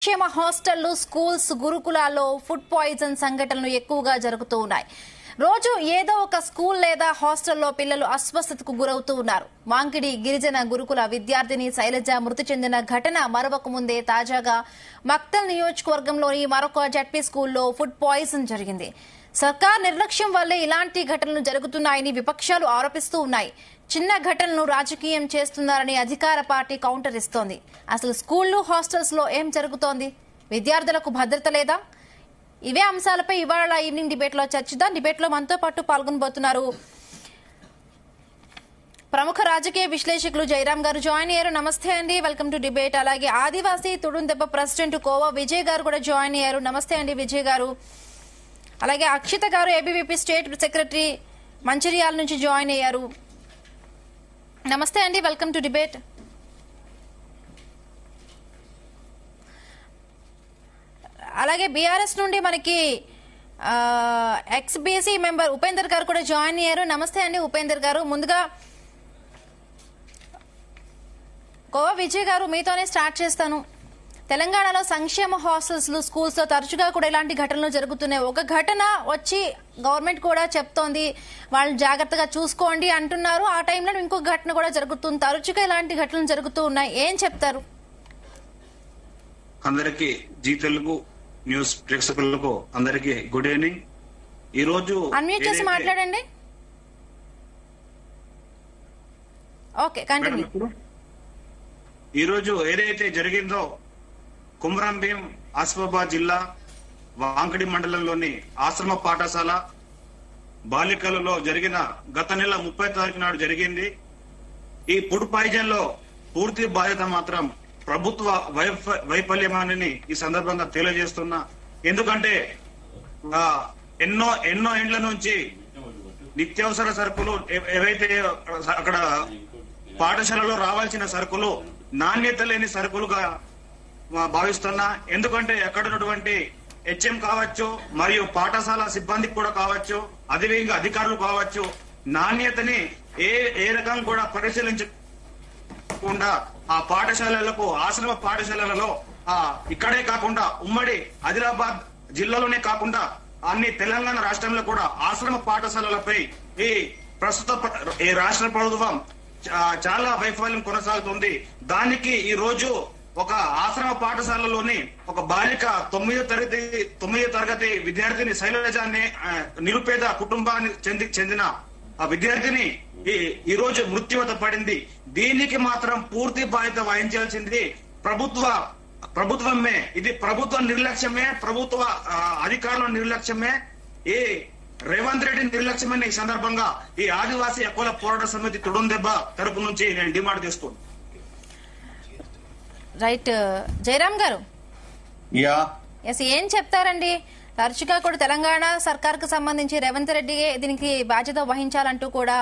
క్షేమ హాస్టళ్లు స్కూల్స్ గురుకులాల్లో food poison సంఘటనలు ఎక్కువగా జరుగుతూ ఉన్నాయి. రోజు ఏదో ఒక స్కూల్ లేదా హాస్టల్లో పిల్లలు అస్వస్థతకు గురవుతూ ఉన్నారు. వాంకిడి గిరిజన గురుకుల విద్యార్థిని శైలజ మృతి చెందిన ఘటన మరొక ముందే తాజాగా మక్తల్ నియోజకవర్గంలోని మరొక జడ్పీ స్కూల్లో ఫుడ్ పాయిజన్ జరిగింది. సర్కార్ నిర్లక్ష్యం వల్లే ఇలాంటి ఘటనలు జరుగుతున్నాయని విపక్షాలు ఆరోపిస్తూ ఉన్నాయి. చిన్న ఘటనను రాజకీయం చేస్తున్నారని అధికార పార్టీ కౌంటర్ ఇస్తోంది. అసలు స్కూళ్లు హాస్టల్స్ లో ఏం జరుగుతోంది? విద్యార్థులకు భద్రత లేదా? ఇవే అంశాలపై ఇవాళ ఈవినింగ్ డిబేట్ లో చర్చిద్దాం. డిబేట్ లో మనతో పాటు పాల్గొనబోతున్నారు ప్రముఖ రాజకీయ విశ్లేషకులు జయరాం గారు జాయిన్ అయ్యారు. నమస్తే అండి, వెల్కమ్ టు డిబేట్. అలాగే ఆదివాసీ తుడుందెబ్బ ప్రెసిడెంట్ కోవా విజయ్ గారు కూడా జాయిన్ అయ్యారు. నమస్తే అండి విజయ్ గారు. అలాగే అక్షిత గారు ఏబీవీపీ స్టేట్ సెక్రటరీ మంచిర్యాల నుంచి జాయిన్ అయ్యారు. నమస్తే అండి, వెల్కమ్ టు డిబేట్. అలాగే బీఆర్ఎస్ నుండి మనకి ఎక్స్బీసీ మెంబర్ ఉపేందర్ గారు కూడా జాయిన్ అయ్యారు. నమస్తే అండి ఉపేందర్ గారు. ముందుగా కోవా విజయ్ గారు మీతోనే స్టార్ట్ చేస్తాను. తెలంగాణలో సంక్షేమ హాస్టల్స్ స్కూల్స్ లో తరచుగా కూడా ఇలాంటి ఘటనలు జరుగుతున్నాయి. ఒక ఘటన వచ్చి గవర్నమెంట్ కూడా చెప్తోంది వాళ్ళు జాగ్రత్తగా చూసుకోండి అంటున్నారు. ఆ టైంలో ఇంకొక ఘటన కూడా జరుగుతుంది. తరచుగా ఇలాంటి ఘటనలు జరుగుతూ ఉన్నాయి. ఏం చెప్తారు? అందరికి జీ తెలుగు న్యూస్ ప్రేక్షకులకు అందరికి గుడ్ ఈవినింగ్. ఈ రోజు అన్మ్యూట్ చేసి మాట్లాడండి. Okay, continue. ఈ రోజు ఏదైతే జరిగిందో కుమ్రం భీం ఆసిఫాబాద్ జిల్లా వాంకడి మండలంలోని ఆశ్రమ పాఠశాల బాలికలలో జరిగిన గత నెల 30 తారీఖు నాడు జరిగింది. ఈ ఫుడ్ పాయిజన్ లో పూర్తి బాధ్యత మాత్రం ప్రభుత్వ వైఫల్యమానని ఈ సందర్భంగా తెలియజేస్తున్నా. ఎందుకంటే ఎన్నో ఏండ్ల నుంచి నిత్యావసర సరుకులు ఏవైతే అక్కడ పాఠశాలలో రావాల్సిన సరుకులు నాణ్యత లేని సరుకులుగా భావిస్తున్నా. ఎందుకంటే ఎక్కడ ఉన్నటువంటి హెచ్ఎం కావచ్చు, మరియు పాఠశాల సిబ్బందికి కూడా కావచ్చు, అదేవిధంగా అధికారులు కావచ్చు, నాణ్యతని ఏ రకంగా కూడా పరిశీలించకుండా ఆ పాఠశాలలకు ఆశ్రమ పాఠశాలలలో ఇక్కడే కాకుండా ఉమ్మడి ఆదిలాబాద్ జిల్లాలోనే కాకుండా అన్ని తెలంగాణ రాష్ట్రంలో కూడా ఆశ్రమ పాఠశాలలపై ఈ రాష్ట్ర ప్రభుత్వం చాలా వైఫల్యం కొనసాగుతుంది. దానికి ఈ రోజు ఒక ఆశ్రమ పాఠశాలలోని ఒక బాలిక 9వ తరగతి విద్యార్థిని శైలజ అనే నిరుపేద కుటుంబానికి చెందిన ఆ విద్యార్థిని ఈ రోజు మృత్యువత పడింది. దీనికి మాత్రం పూర్తి బాధ్యత వహించాల్సింది ప్రభుత్వమే. ఇది ప్రభుత్వ నిర్లక్ష్యమే, ప్రభుత్వ అధికారుల నిర్లక్ష్యమే, ఈ రేవంత్ రెడ్డి నిర్లక్ష్యమైన ఈ సందర్భంగా ఈ ఆదివాసీ హక్కుల పోరాట సమితి తుడుందెబ్బ తరపు నుంచి నేను డిమాండ్ చేస్తున్నాను. రైట్ జయరాం గారు, ఏం చెప్తారండి? తరచుగా కూడా తెలంగాణ సర్కార్ కు సంబంధించి రేవంత్ రెడ్డి దీనికి బాధ్యత వహించాలంటూ కూడా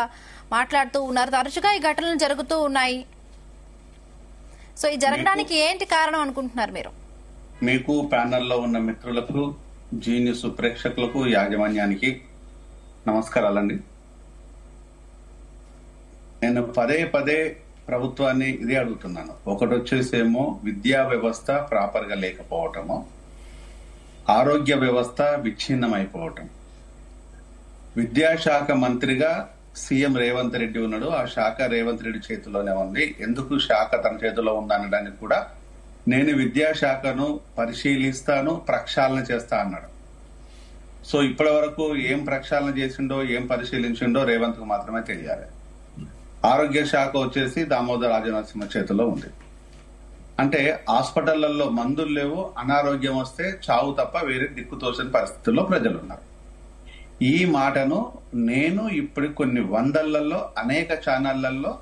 మాట్లాడుతూ ఉన్నారు. తరచుగా ఈ ఘటనలు జరుగుతూ ఉన్నాయి. సో ఈ జరగడానికి ఏంటి కారణం అనుకుంటున్నారు మీరు? మీకు ప్యానెల్లో ఉన్న మిత్రులకు, జీ న్యూస్ ప్రేక్షకులకు, యాజమాన్యానికి నమస్కారాలండి. నేను పదే ప్రభుత్వాన్ని ఇదే అడుగుతున్నాను. ఒకటి వచ్చేసేమో విద్యా వ్యవస్థ ప్రాపర్ గా లేకపోవటము, ఆరోగ్య వ్యవస్థ విచ్ఛిన్నమైపోవటం. విద్యాశాఖ మంత్రిగా సీఎం రేవంత్ రెడ్డి ఉన్నాడు. ఆ శాఖ రేవంత్ రెడ్డి చేతిలోనే ఉంది. ఎందుకు శాఖ తన చేతిలో ఉందనడానికి కూడా నేను విద్యాశాఖను పరిశీలిస్తాను, ప్రక్షాళన చేస్తా అన్నాడు. సో ఇప్పటి వరకు ఏం ప్రక్షాళన చేసిండో, ఏం పరిశీలించిండో రేవంత్ కు మాత్రమే తెలియాలి. ఆరోగ్య శాఖ వచ్చేసి దామోదర్ రాజనరసింహ చేతిలో ఉంది. అంటే హాస్పిటళ్లలో మందులు లేవు, అనారోగ్యం వస్తే చావు తప్ప వేరే దిక్కుతోచని పరిస్థితుల్లో ప్రజలు ఉన్నారు. ఈ మాటను నేను ఇప్పుడు కొన్ని వందలలో అనేక ఛానళ్లలో,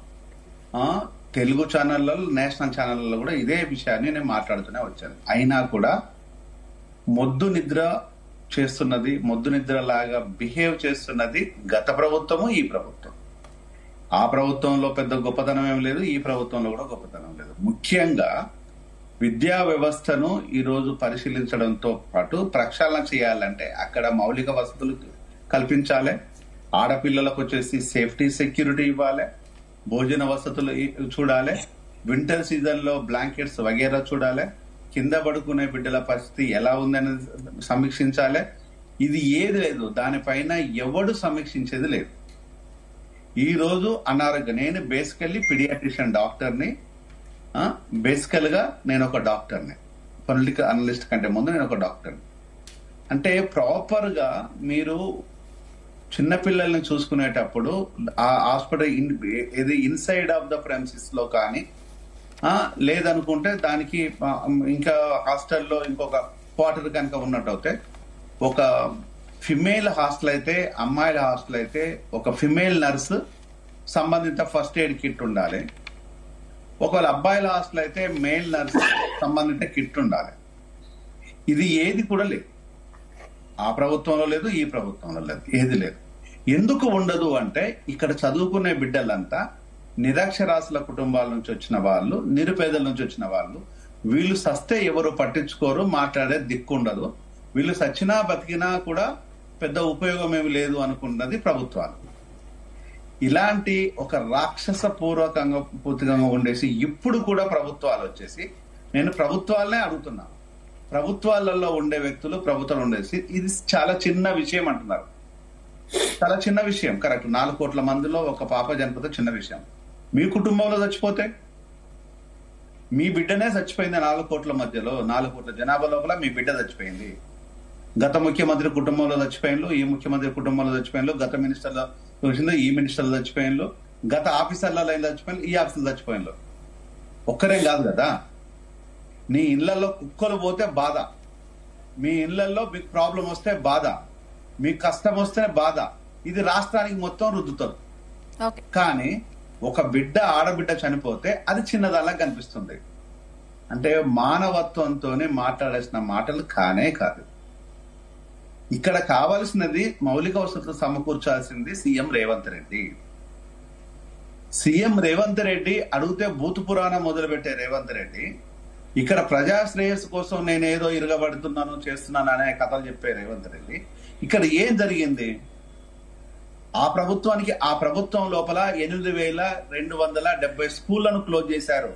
తెలుగు ఛానళ్లలో, నేషనల్ ఛానళ్లలో కూడా ఇదే విషయాన్ని నేను మాట్లాడుతూనే వచ్చాను. అయినా కూడా మొద్దు నిద్ర చేస్తున్నది, మొద్దు నిద్ర లాగా బిహేవ్ చేస్తున్నది గత ప్రభుత్వము, ఈ ప్రభుత్వం. ఆ ప్రభుత్వంలో పెద్ద గొప్పతనం ఏం లేదు, ఈ ప్రభుత్వంలో కూడా గొప్పతనం లేదు. ముఖ్యంగా విద్యా వ్యవస్థను ఈ రోజు పరిశీలించడంతో పాటు ప్రక్షాళన చేయాలంటే అక్కడ మౌలిక వసతులు కల్పించాలి, ఆడపిల్లలకు వచ్చేసి సేఫ్టీ సెక్యూరిటీ ఇవ్వాలి, భోజన వసతులు చూడాలి, వింటర్ సీజన్ లో బ్లాంకెట్స్ వగేరా చూడాలి, కింద పడుకునే బిడ్డల పరిస్థితి ఎలా ఉందని సమీక్షించాలి. ఇది ఏది లేదు, దానిపైన ఎవడు సమీక్షించేది లేదు. ఈ రోజు అనారోగ్యం, నేను బేసికల్లీ పీడియాట్రిషియన్ డాక్టర్ని, బేసికల్ గా నేను ఒక డాక్టర్ని, పొలిటికల్ అనలిస్ట్ కంటే ముందు నేను ఒక డాక్టర్ని. అంటే ప్రాపర్ గా మీరు చిన్నపిల్లల్ని చూసుకునేటప్పుడు ఆ హాస్పిటల్ ఇది ఇన్సైడ్ ఆఫ్ ద ప్రెమిసెస్ లో కానీ లేదనుకుంటే దానికి ఇంకా హాస్టల్లో ఇంకొక క్వార్టర్ కనుక ఉన్నట్టు అయితే, ఒక ఫిమేల్ హాస్టల్ అయితే, అమ్మాయిల హాస్టల్ అయితే ఒక ఫిమేల్ నర్స్ సంబంధిత ఫస్ట్ ఎయిడ్ కిట్ ఉండాలి. ఒకవేళ అబ్బాయిల హాస్టల్ అయితే మేల్ నర్స్ సంబంధిత కిట్ ఉండాలి. ఇది ఏది కూడా లేదు, ఆ ప్రభుత్వంలో లేదు, ఈ ప్రభుత్వంలో లేదు, ఏది లేదు. ఎందుకు ఉండదు అంటే ఇక్కడ చదువుకునే బిడ్డలంతా నిరక్షరాస్యుల కుటుంబాల నుంచి వచ్చిన వాళ్ళు, నిరుపేదల నుంచి వచ్చిన వాళ్ళు. వీళ్ళు సస్తే ఎవరు పట్టించుకోరు, మాట్లాడే దిక్కుండదు. వీళ్ళు సచ్చినా బతికినా కూడా పెద్ద ఉపయోగం ఏమి లేదు అనుకున్నది ప్రభుత్వాలు. ఇలాంటి ఒక రాక్షస పూర్తిగా ఉండేసి ఇప్పుడు కూడా ప్రభుత్వాలు వచ్చేసి, నేను ప్రభుత్వాలనే అడుగుతున్నా, ప్రభుత్వాలలో ఉండే వ్యక్తులు ప్రభుత్వాలు ఉండేసి ఇది చాలా చిన్న విషయం అంటున్నారు. చాలా చిన్న విషయం, కరెక్ట్. 4 కోట్ల మందిలో ఒక పాప చనిపోతే చిన్న విషయం. మీ కుటుంబంలో చచ్చిపోతే, మీ బిడ్డనే చచ్చిపోయింది 4 కోట్ల మధ్యలో, 4 కోట్ల జనాభా లోపల మీ బిడ్డ చచ్చిపోయింది. గత ముఖ్యమంత్రి కుటుంబంలో చచ్చిపోయిన్లు, ఈ ముఖ్యమంత్రి కుటుంబంలో చచ్చిపోయిన్లు, గత మినిస్టర్లో చూసిందో ఈ మినిస్టర్లు చచ్చిపోయిన్లు, గత ఆఫీసర్ల లైన్లో చచ్చిపోయిన్లు, ఈ ఆఫీసర్లు చచ్చిపోయిన్లు. ఒక్కరేం కాదు కదా. నీ ఇళ్లలో కుక్కలు పోతే బాధ, మీ ఇళ్లలో మీకు ప్రాబ్లం వస్తే బాధ, మీకు కష్టం వస్తే బాధ. ఇది రాష్ట్రానికి మొత్తం రుద్దుతుంది. కానీ ఒక బిడ్డ, ఆడబిడ్డ చనిపోతే అది చిన్నదల్లా కనిపిస్తుంది. అంటే మానవత్వంతోనే మాట్లాడాల్సిన మాటలు కానే కాదు. ఇక్కడ కావాల్సినది మౌలిక వసతులు సమకూర్చాల్సింది సీఎం రేవంత్ రెడ్డి. సీఎం రేవంత్ రెడ్డి అడిగితే భూత పురాణం మొదలుపెట్టే రేవంత్ రెడ్డి ఇక్కడ ప్రజా శ్రేయస్సు కోసం నేనేదో ఇరగబడుతున్నాను చేస్తున్నాను అనే కథలు చెప్పే రేవంత్ రెడ్డి ఇక్కడ ఏం జరిగింది? ఆ ప్రభుత్వం లోపల 8,270 స్కూళ్లను క్లోజ్ చేశారు.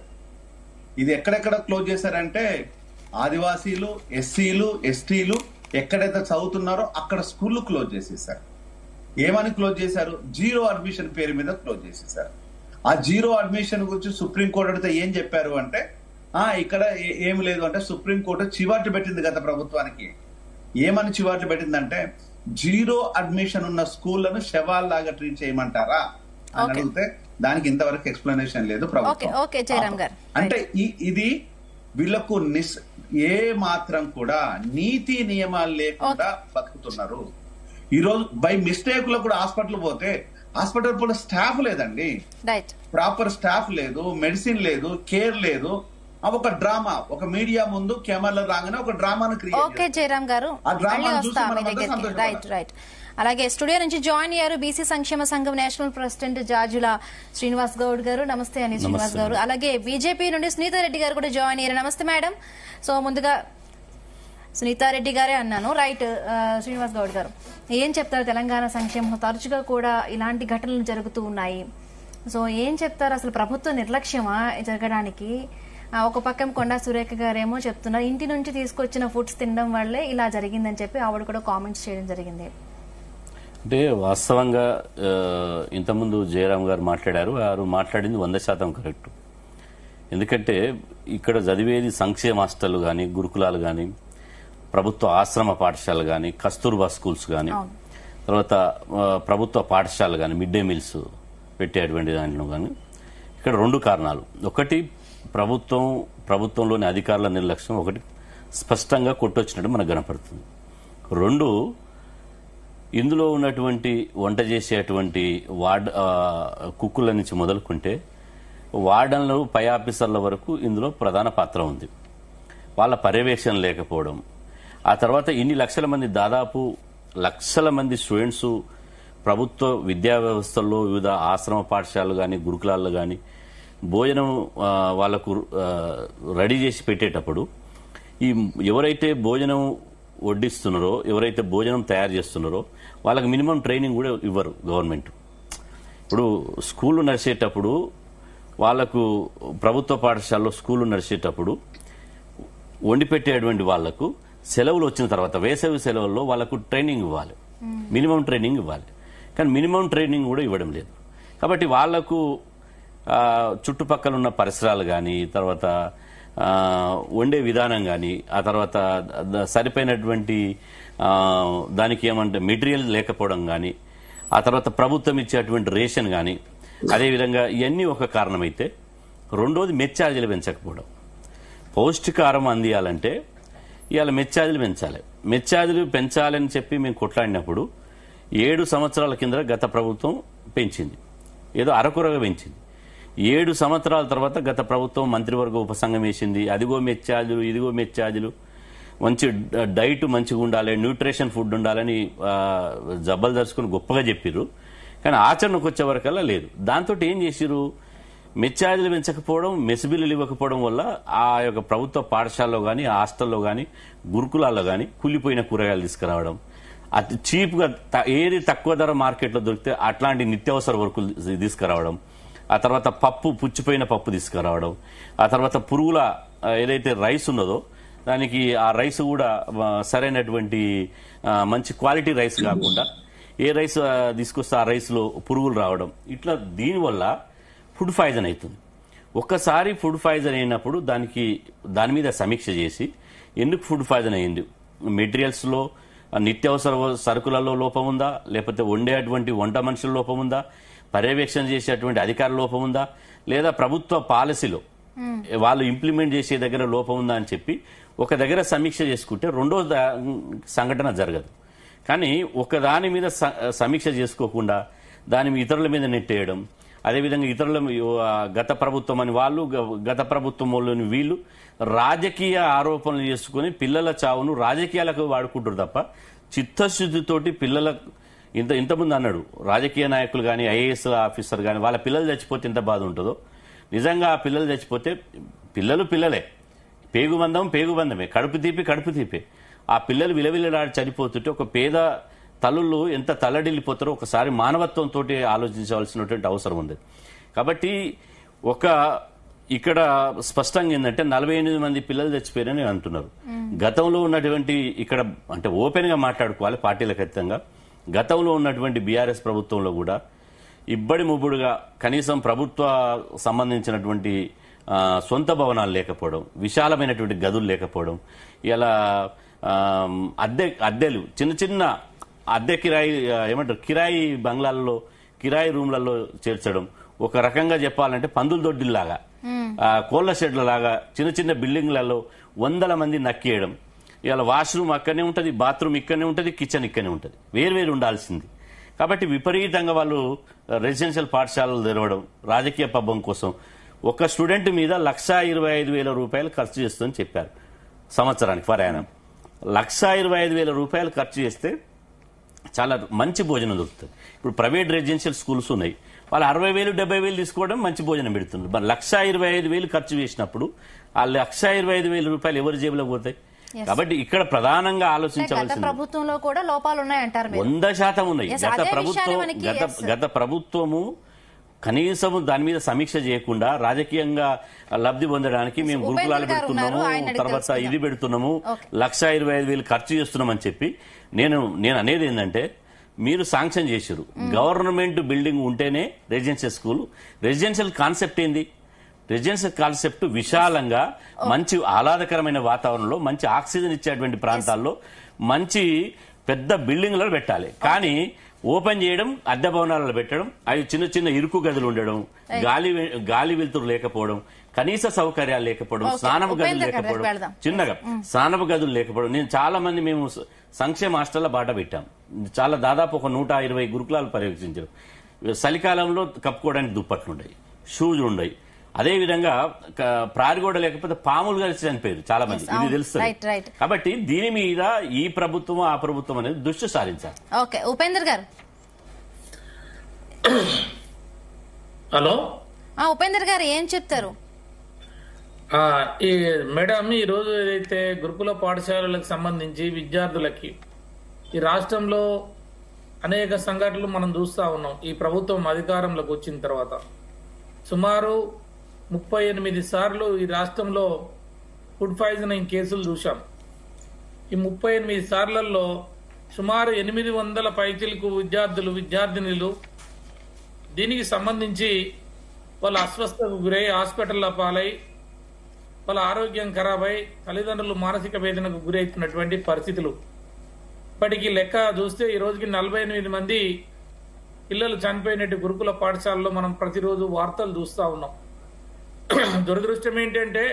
ఇది ఎక్కడెక్కడ క్లోజ్ చేశారంటే ఆదివాసీలు, ఎస్సీలు, ఎస్టీలు ఎక్కడైతే చదువుతున్నారో అక్కడ స్కూళ్లు క్లోజ్ చేసేసారు. ఏమని క్లోజ్ చేశారు? జీరో అడ్మిషన్ పేరు మీద క్లోజ్ చేసేసారు. ఆ జీరో అడ్మిషన్ గురించి సుప్రీంకోర్టు అడిగితే ఏం చెప్పారు అంటే ఇక్కడ ఏమి లేదు అంటే సుప్రీంకోర్టు చివాట్లు పెట్టింది గత ప్రభుత్వానికి. ఏమని చివాట్లు పెట్టిందంటే జీరో అడ్మిషన్ ఉన్న స్కూళ్లను శవాల్లాగా ట్రీట్ చేయమంటారా అని అడిగితే దానికి ఇంతవరకు ఎక్స్ప్లెనేషన్ లేదు ప్రభుత్వం. అంటే ఇది వీళ్లకు ఏ మాత్రం కూడా నీతి నియమాలు లేకుండా బతుకుతున్నారు. ఈ రోజు బై మిస్టేక్ లో కూడా హాస్పిటల్ పోతే హాస్పిటల్ కూడా స్టాఫ్ లేదండి, ప్రాపర్ స్టాఫ్ లేదు, మెడిసిన్ లేదు, కేర్ లేదు. ఒక డ్రామా, ఒక మీడియా ముందు కెమెరాలో రాగానే ఒక డ్రామాను క్రియేట్ గారు. అలాగే స్టూడియో నుంచి జాయిన్ అయ్యారు బీసీ సంక్షేమ సంఘం నేషనల్ ప్రెసిడెంట్ జాజుల శ్రీనివాస్ గౌడ్ గారు. నమస్తే అండి శ్రీనివాస్ గారు. అలాగే బీజేపీ నుండి సునీతారెడ్డి గారు కూడా జాయిన్ అయ్యారు. నమస్తే మేడం. సో ముందుగా సునీతారెడ్డి గారే అన్నాను, రైట్. శ్రీనివాస్ గౌడ్ గారు ఏం చెప్తారు? తెలంగాణ సంక్షేమం తరచుగా కూడా ఇలాంటి ఘటనలు జరుగుతూ ఉన్నాయి. సో ఏం చెప్తారు? అసలు ప్రభుత్వ నిర్లక్ష్యమా జరగడానికి? ఒక పక్కన కొండా సురేఖ గారేమో చెప్తున్నారు ఇంటి నుంచి తీసుకొచ్చిన ఫుడ్స్ తినడం వల్లే ఇలా జరిగిందని చెప్పి ఆవిడ కూడా కామెంట్స్ చేయడం జరిగింది. అంటే వాస్తవంగా ఇంతకుముందు జయరాం గారు మాట్లాడారు, వారు మాట్లాడింది 100% కరెక్ట్. ఎందుకంటే ఇక్కడ చదివేది సంక్షేమ హాస్టల్ కానీ, గురుకులాలు కానీ, ప్రభుత్వ ఆశ్రమ పాఠశాలలు కానీ, కస్తూర్బా స్కూల్స్ కానీ, తర్వాత ప్రభుత్వ పాఠశాలలు కానీ, మిడ్ డే మీల్స్ పెట్టేటువంటి దాంట్లో కానీ ఇక్కడ 2 కారణాలు. ఒకటి ప్రభుత్వంలోని అధికారుల నిర్లక్ష్యం, ఒకటి స్పష్టంగా కొట్టొచ్చినట్టు మనకు కనపడుతుంది. 2 ఇందులో ఉన్నటువంటి వంట చేసేటువంటి కుక్కుల నుంచి మొదలుకుంటే వార్డన్లు, పై ఆఫీసర్ల వరకు ఇందులో ప్రధాన పాత్ర ఉంది. వాళ్ళ పర్యవేక్షణ లేకపోవడం, ఆ తర్వాత ఇన్ని లక్షల మంది, దాదాపు లక్షల మంది స్టూడెంట్స్ ప్రభుత్వ విద్యా వ్యవస్థల్లో వివిధ ఆశ్రమ పాఠశాలలు కానీ, గురుకులాల్లో కానీ భోజనం వాళ్లకు రెడీ చేసి పెట్టేటప్పుడు ఎవరైతే భోజనం వడ్డిస్తున్నారో, ఎవరైతే భోజనం తయారు చేస్తున్నారో వాళ్ళకి మినిమం ట్రైనింగ్ కూడా ఇవ్వరు గవర్నమెంట్. ఇప్పుడు స్కూళ్ళు నడిచేటప్పుడు వాళ్లకు, ప్రభుత్వ పాఠశాలలో స్కూళ్ళు నడిచేటప్పుడు వండి పెట్టేటువంటి వాళ్లకు సెలవులు వచ్చిన తర్వాత వేసవి సెలవుల్లో వాళ్ళకు ట్రైనింగ్ ఇవ్వాలి, మినిమం ట్రైనింగ్ ఇవ్వాలి. కానీ మినిమం ట్రైనింగ్ కూడా ఇవ్వడం లేదు. కాబట్టి వాళ్లకు చుట్టుపక్కల ఉన్న పరిసరాలు కానీ, తర్వాత వండే విధానం కానీ, ఆ తర్వాత సరిపోయినటువంటి దానికి ఏమంటే మెటీరియల్ లేకపోవడం కానీ, ఆ తర్వాత ప్రభుత్వం ఇచ్చేటువంటి రేషన్ కానీ, అదేవిధంగా ఇవన్నీ ఒక కారణమైతే, రెండోది మెచ్చార్జీలు పెంచకపోవడం. పౌష్టికాహారం అందియాలంటే ఇవాళ మెచ్చార్జీలు పెంచాలి. మెచ్చార్జీలు పెంచాలని చెప్పి మేము కొట్లాడినప్పుడు 7 సంవత్సరాల కింద గత ప్రభుత్వం పెంచింది, ఏదో అరకొరగా పెంచింది. 7 సంవత్సరాల తర్వాత గత ప్రభుత్వం మంత్రివర్గ ఉపసంఘం వేసింది. అదిగో మెచ్చార్జీలు, ఇదిగో మెచ్చార్జీలు, మంచి డైట్ మంచిగా ఉండాలి, న్యూట్రిషన్ ఫుడ్ ఉండాలని జబ్బలు దర్చుకుని గొప్పగా చెప్పిర్రు. కానీ ఆచరణకు వచ్చే వరకల్లా లేదు. దాంతో ఏం చేసిర్రు, మెచ్చార్జీలు పెంచకపోవడం, మెస్ బిల్లులు ఇవ్వకపోవడం వల్ల ఆ యొక్క ప్రభుత్వ పాఠశాలలో కానీ, హాస్టల్లో కానీ, గురుకులాల్లో కానీ కూలిపోయిన కూరగాయలు తీసుకురావడం, అతి చీప్గా ఏది తక్కువ ధర మార్కెట్లో దొరికితే అట్లాంటి నిత్యావసర వరకులు తీసుకురావడం, ఆ తర్వాత పుచ్చిపోయిన పప్పు తీసుకురావడం, ఆ తర్వాత పురుగుల ఏదైతే రైస్ ఉన్నదో దానికి ఆ రైస్ కూడా సరైనటువంటి మంచి క్వాలిటీ రైస్ కాకుండా ఏ రైస్ తీసుకొస్తే ఆ రైస్లో పురుగులు రావడం, ఇట్లా దీనివల్ల ఫుడ్ పాయిజన్ అవుతుంది. ఒక్కసారి ఫుడ్ పాయిజన్ అయినప్పుడు దాని మీద సమీక్ష చేసి ఎందుకు ఫుడ్ పాయిజన్ అయ్యింది, మెటీరియల్స్లో నిత్యావసర సరుకులలో లోపం ఉందా, లేకపోతే వండేటువంటి వంట మనుషుల లోపం ఉందా, పర్యవేక్షణ చేసేటువంటి అధికార లోపం ఉందా, లేదా ప్రభుత్వ పాలసీలో వాళ్ళు ఇంప్లిమెంట్ చేసే దగ్గర లోపం ఉందా అని చెప్పి ఒక దగ్గర సమీక్ష చేసుకుంటే రెండో సంఘటన జరగదు. కానీ ఒకదాని మీద సమీక్ష చేసుకోకుండా దాని ఇతరుల మీద నెట్టేయడం, అదేవిధంగా ఇతరుల గత ప్రభుత్వం అని వాళ్ళు, గత ప్రభుత్వం వాళ్ళని వీళ్ళు రాజకీయ ఆరోపణలు చేసుకుని పిల్లల చావును రాజకీయాలకు వాడుకుంటారు తప్ప చిత్తశుద్ధితోటి పిల్లలకు ఇంతకుముందు అన్నాడు, రాజకీయ నాయకులు కానీ, ఐఏఎస్ ఆఫీసర్ కానీ వాళ్ళ పిల్లలు చచ్చిపోతే ఎంత బాధ ఉంటుందో, నిజంగా ఆ పిల్లలు చచ్చిపోతే పిల్లలే, పేగుబంధమే, కడుపు తీపే. ఆ పిల్లలు విలవిలలాడి చనిపోతుంటే ఒక పేద తల్లులు ఎంత తల్లడిల్లిపోతారో ఒకసారి మానవత్వంతో ఆలోచించవలసినటువంటి అవసరం ఉంది. కాబట్టి ఇక్కడ స్పష్టంగా ఏంటంటే 48 మంది పిల్లలు చచ్చిపోయారని అంటున్నారు. గతంలో ఉన్నటువంటి ఇక్కడ అంటే ఓపెన్ గా మాట్లాడుకోవాలి పార్టీలకు ఖచ్చితంగా, గతంలో ఉన్నటువంటి బీఆర్ఎస్ ప్రభుత్వంలో కూడా ఇబ్బడి ముబ్బుడుగా కనీసం ప్రభుత్వ సంబంధించినటువంటి సొంత భవనాలు లేకపోవడం, విశాలమైనటువంటి గదులు లేకపోవడం, ఇలా అద్దెలు చిన్న అద్దె కిరాయి ఏమంటారు కిరాయి బంగ్లాలలో, కిరాయి రూమ్లలో చేర్చడం, ఒక రకంగా చెప్పాలంటే పందుల దొడ్డిల్లాగా, కోళ్ల షెడ్ల లాగా చిన్న బిల్డింగ్లలో 100 మంది నక్కేయడం. ఇవాళ వాష్రూమ్ అక్కడనే ఉంటుంది, బాత్రూమ్ ఇక్కడనే ఉంటుంది, కిచెన్ ఇక్కడనే ఉంటుంది, వేరు ఉండాల్సింది. కాబట్టి విపరీతంగా వాళ్ళు రెసిడెన్షియల్ పాఠశాలలు తెరవడం రాజకీయ పబ్బం కోసం ఒక స్టూడెంట్ మీద 1,25,000 రూపాయలు ఖర్చు చేస్తుందని చెప్పారు సంవత్సరానికి ప్రయాణం. 1,25,000 రూపాయలు ఖర్చు చేస్తే చాలా మంచి భోజనం దొరుకుతుంది. ఇప్పుడు ప్రైవేట్ రెసిడెన్షియల్ స్కూల్స్ ఉన్నాయి, వాళ్ళు 60,000 70,000 తీసుకోవడం మంచి భోజనం పెడుతున్నారు. మరి 1,25,000 ఖర్చు చేసినప్పుడు ఆ 1,25,000 రూపాయలు ఎవరి జేబులో పోతాయి? కాబట్టి ఇక్కడ ప్రధానంగా ఆలోచించవలసింది, ప్రభుత్వంలో కూడా లోపాలు ఉన్నాయంటారు. 100% ఉన్నాయి. గత ప్రభుత్వము కనీసం దాని మీద సమీక్ష చేయకుండా రాజకీయంగా లబ్ధి పొందడానికి మేము గురుకులాలు పెడుతున్నాము, తర్వాత ఇది పెడుతున్నాము, 1,25,000 ఖర్చు చేస్తున్నామని చెప్పి నేను అనేది ఏంటంటే, మీరు శాంక్షన్ చేశారు గవర్నమెంట్ బిల్డింగ్ ఉంటేనే రెసిడెన్షియల్ స్కూల్. రెసిడెన్షియల్ కాన్సెప్ట్ ఏంది? రెసిడెన్షియల్ కాన్సెప్ట్ విశాలంగా మంచి ఆహ్లాదకరమైన వాతావరణంలో మంచి ఆక్సిజన్ ఇచ్చేటువంటి ప్రాంతాల్లో మంచి పెద్ద బిల్డింగ్లలో పెట్టాలి. కానీ ఓపెన్ చేయడం, అద్దె భవనాలలో పెట్టడం, అవి చిన్న ఇరుకు గదులు ఉండడం, గాలి వెలుతురు లేకపోవడం, కనీస సౌకర్యాలు లేకపోవడం, స్నానపు గదులు లేకపోవడం, స్నానపు గదులు లేకపోవడం. నేను చాలా మంది మేము సంక్షేమ హాస్టల్లో బాట పెట్టాం, చాలా దాదాపు ఒక 120 గురుకులాలు పర్యవేక్షించారు. చలికాలంలో కప్పుకోవడానికి దుప్పట్లు ఉండయి, షూస్ ఉండయి. అదేవిధంగా ప్రారిగోడ లేకపోతే పాములు కలిసి చనిపోయారు చాలా మంది, ఇది తెలుస్తుంది. కాబట్టి దీని మీద ఈ ప్రభుత్వం ఆ ప్రభుత్వం అనేది దృష్టి సారించాలి. ఓకే, ఉపేందర్ గారు. హలో ఉపేందర్ గారు ఏం చెప్తారు? ఈ మేడం, ఈ రోజు ఏదైతే గురుకుల పాఠశాలలకు సంబంధించి విద్యార్థులకి ఈ రాష్ట్రంలో అనేక సంఘటనలు మనం చూస్తా ఉన్నాం. ఈ ప్రభుత్వం అధికారంలోకి వచ్చిన తర్వాత సుమారు 38 సార్లు ఈ రాష్ట్రంలో ఫుడ్ పాయిజనింగ్ కేసులు చూశాం. ఈ 38 సార్లలో సుమారు 800 పైచిలకు విద్యార్థులు విద్యార్థినులు దీనికి సంబంధించి వాళ్ళ అస్వస్థతకు గురై హాస్పిటల్లో పాలై వాళ్ళ ఆరోగ్యం ఖరాబై తల్లిదండ్రులు మానసిక వేదనకు గురవుతున్నటువంటి పరిస్థితులు. ఇప్పటికీ లెక్క చూస్తే ఈ రోజుకి 48 మంది పిల్లలు చనిపోయినట్టు గురుకుల పాఠశాలలో మనం ప్రతిరోజు వార్తలు చూస్తా ఉన్నాం. దురదృష్టం ఏంటంటే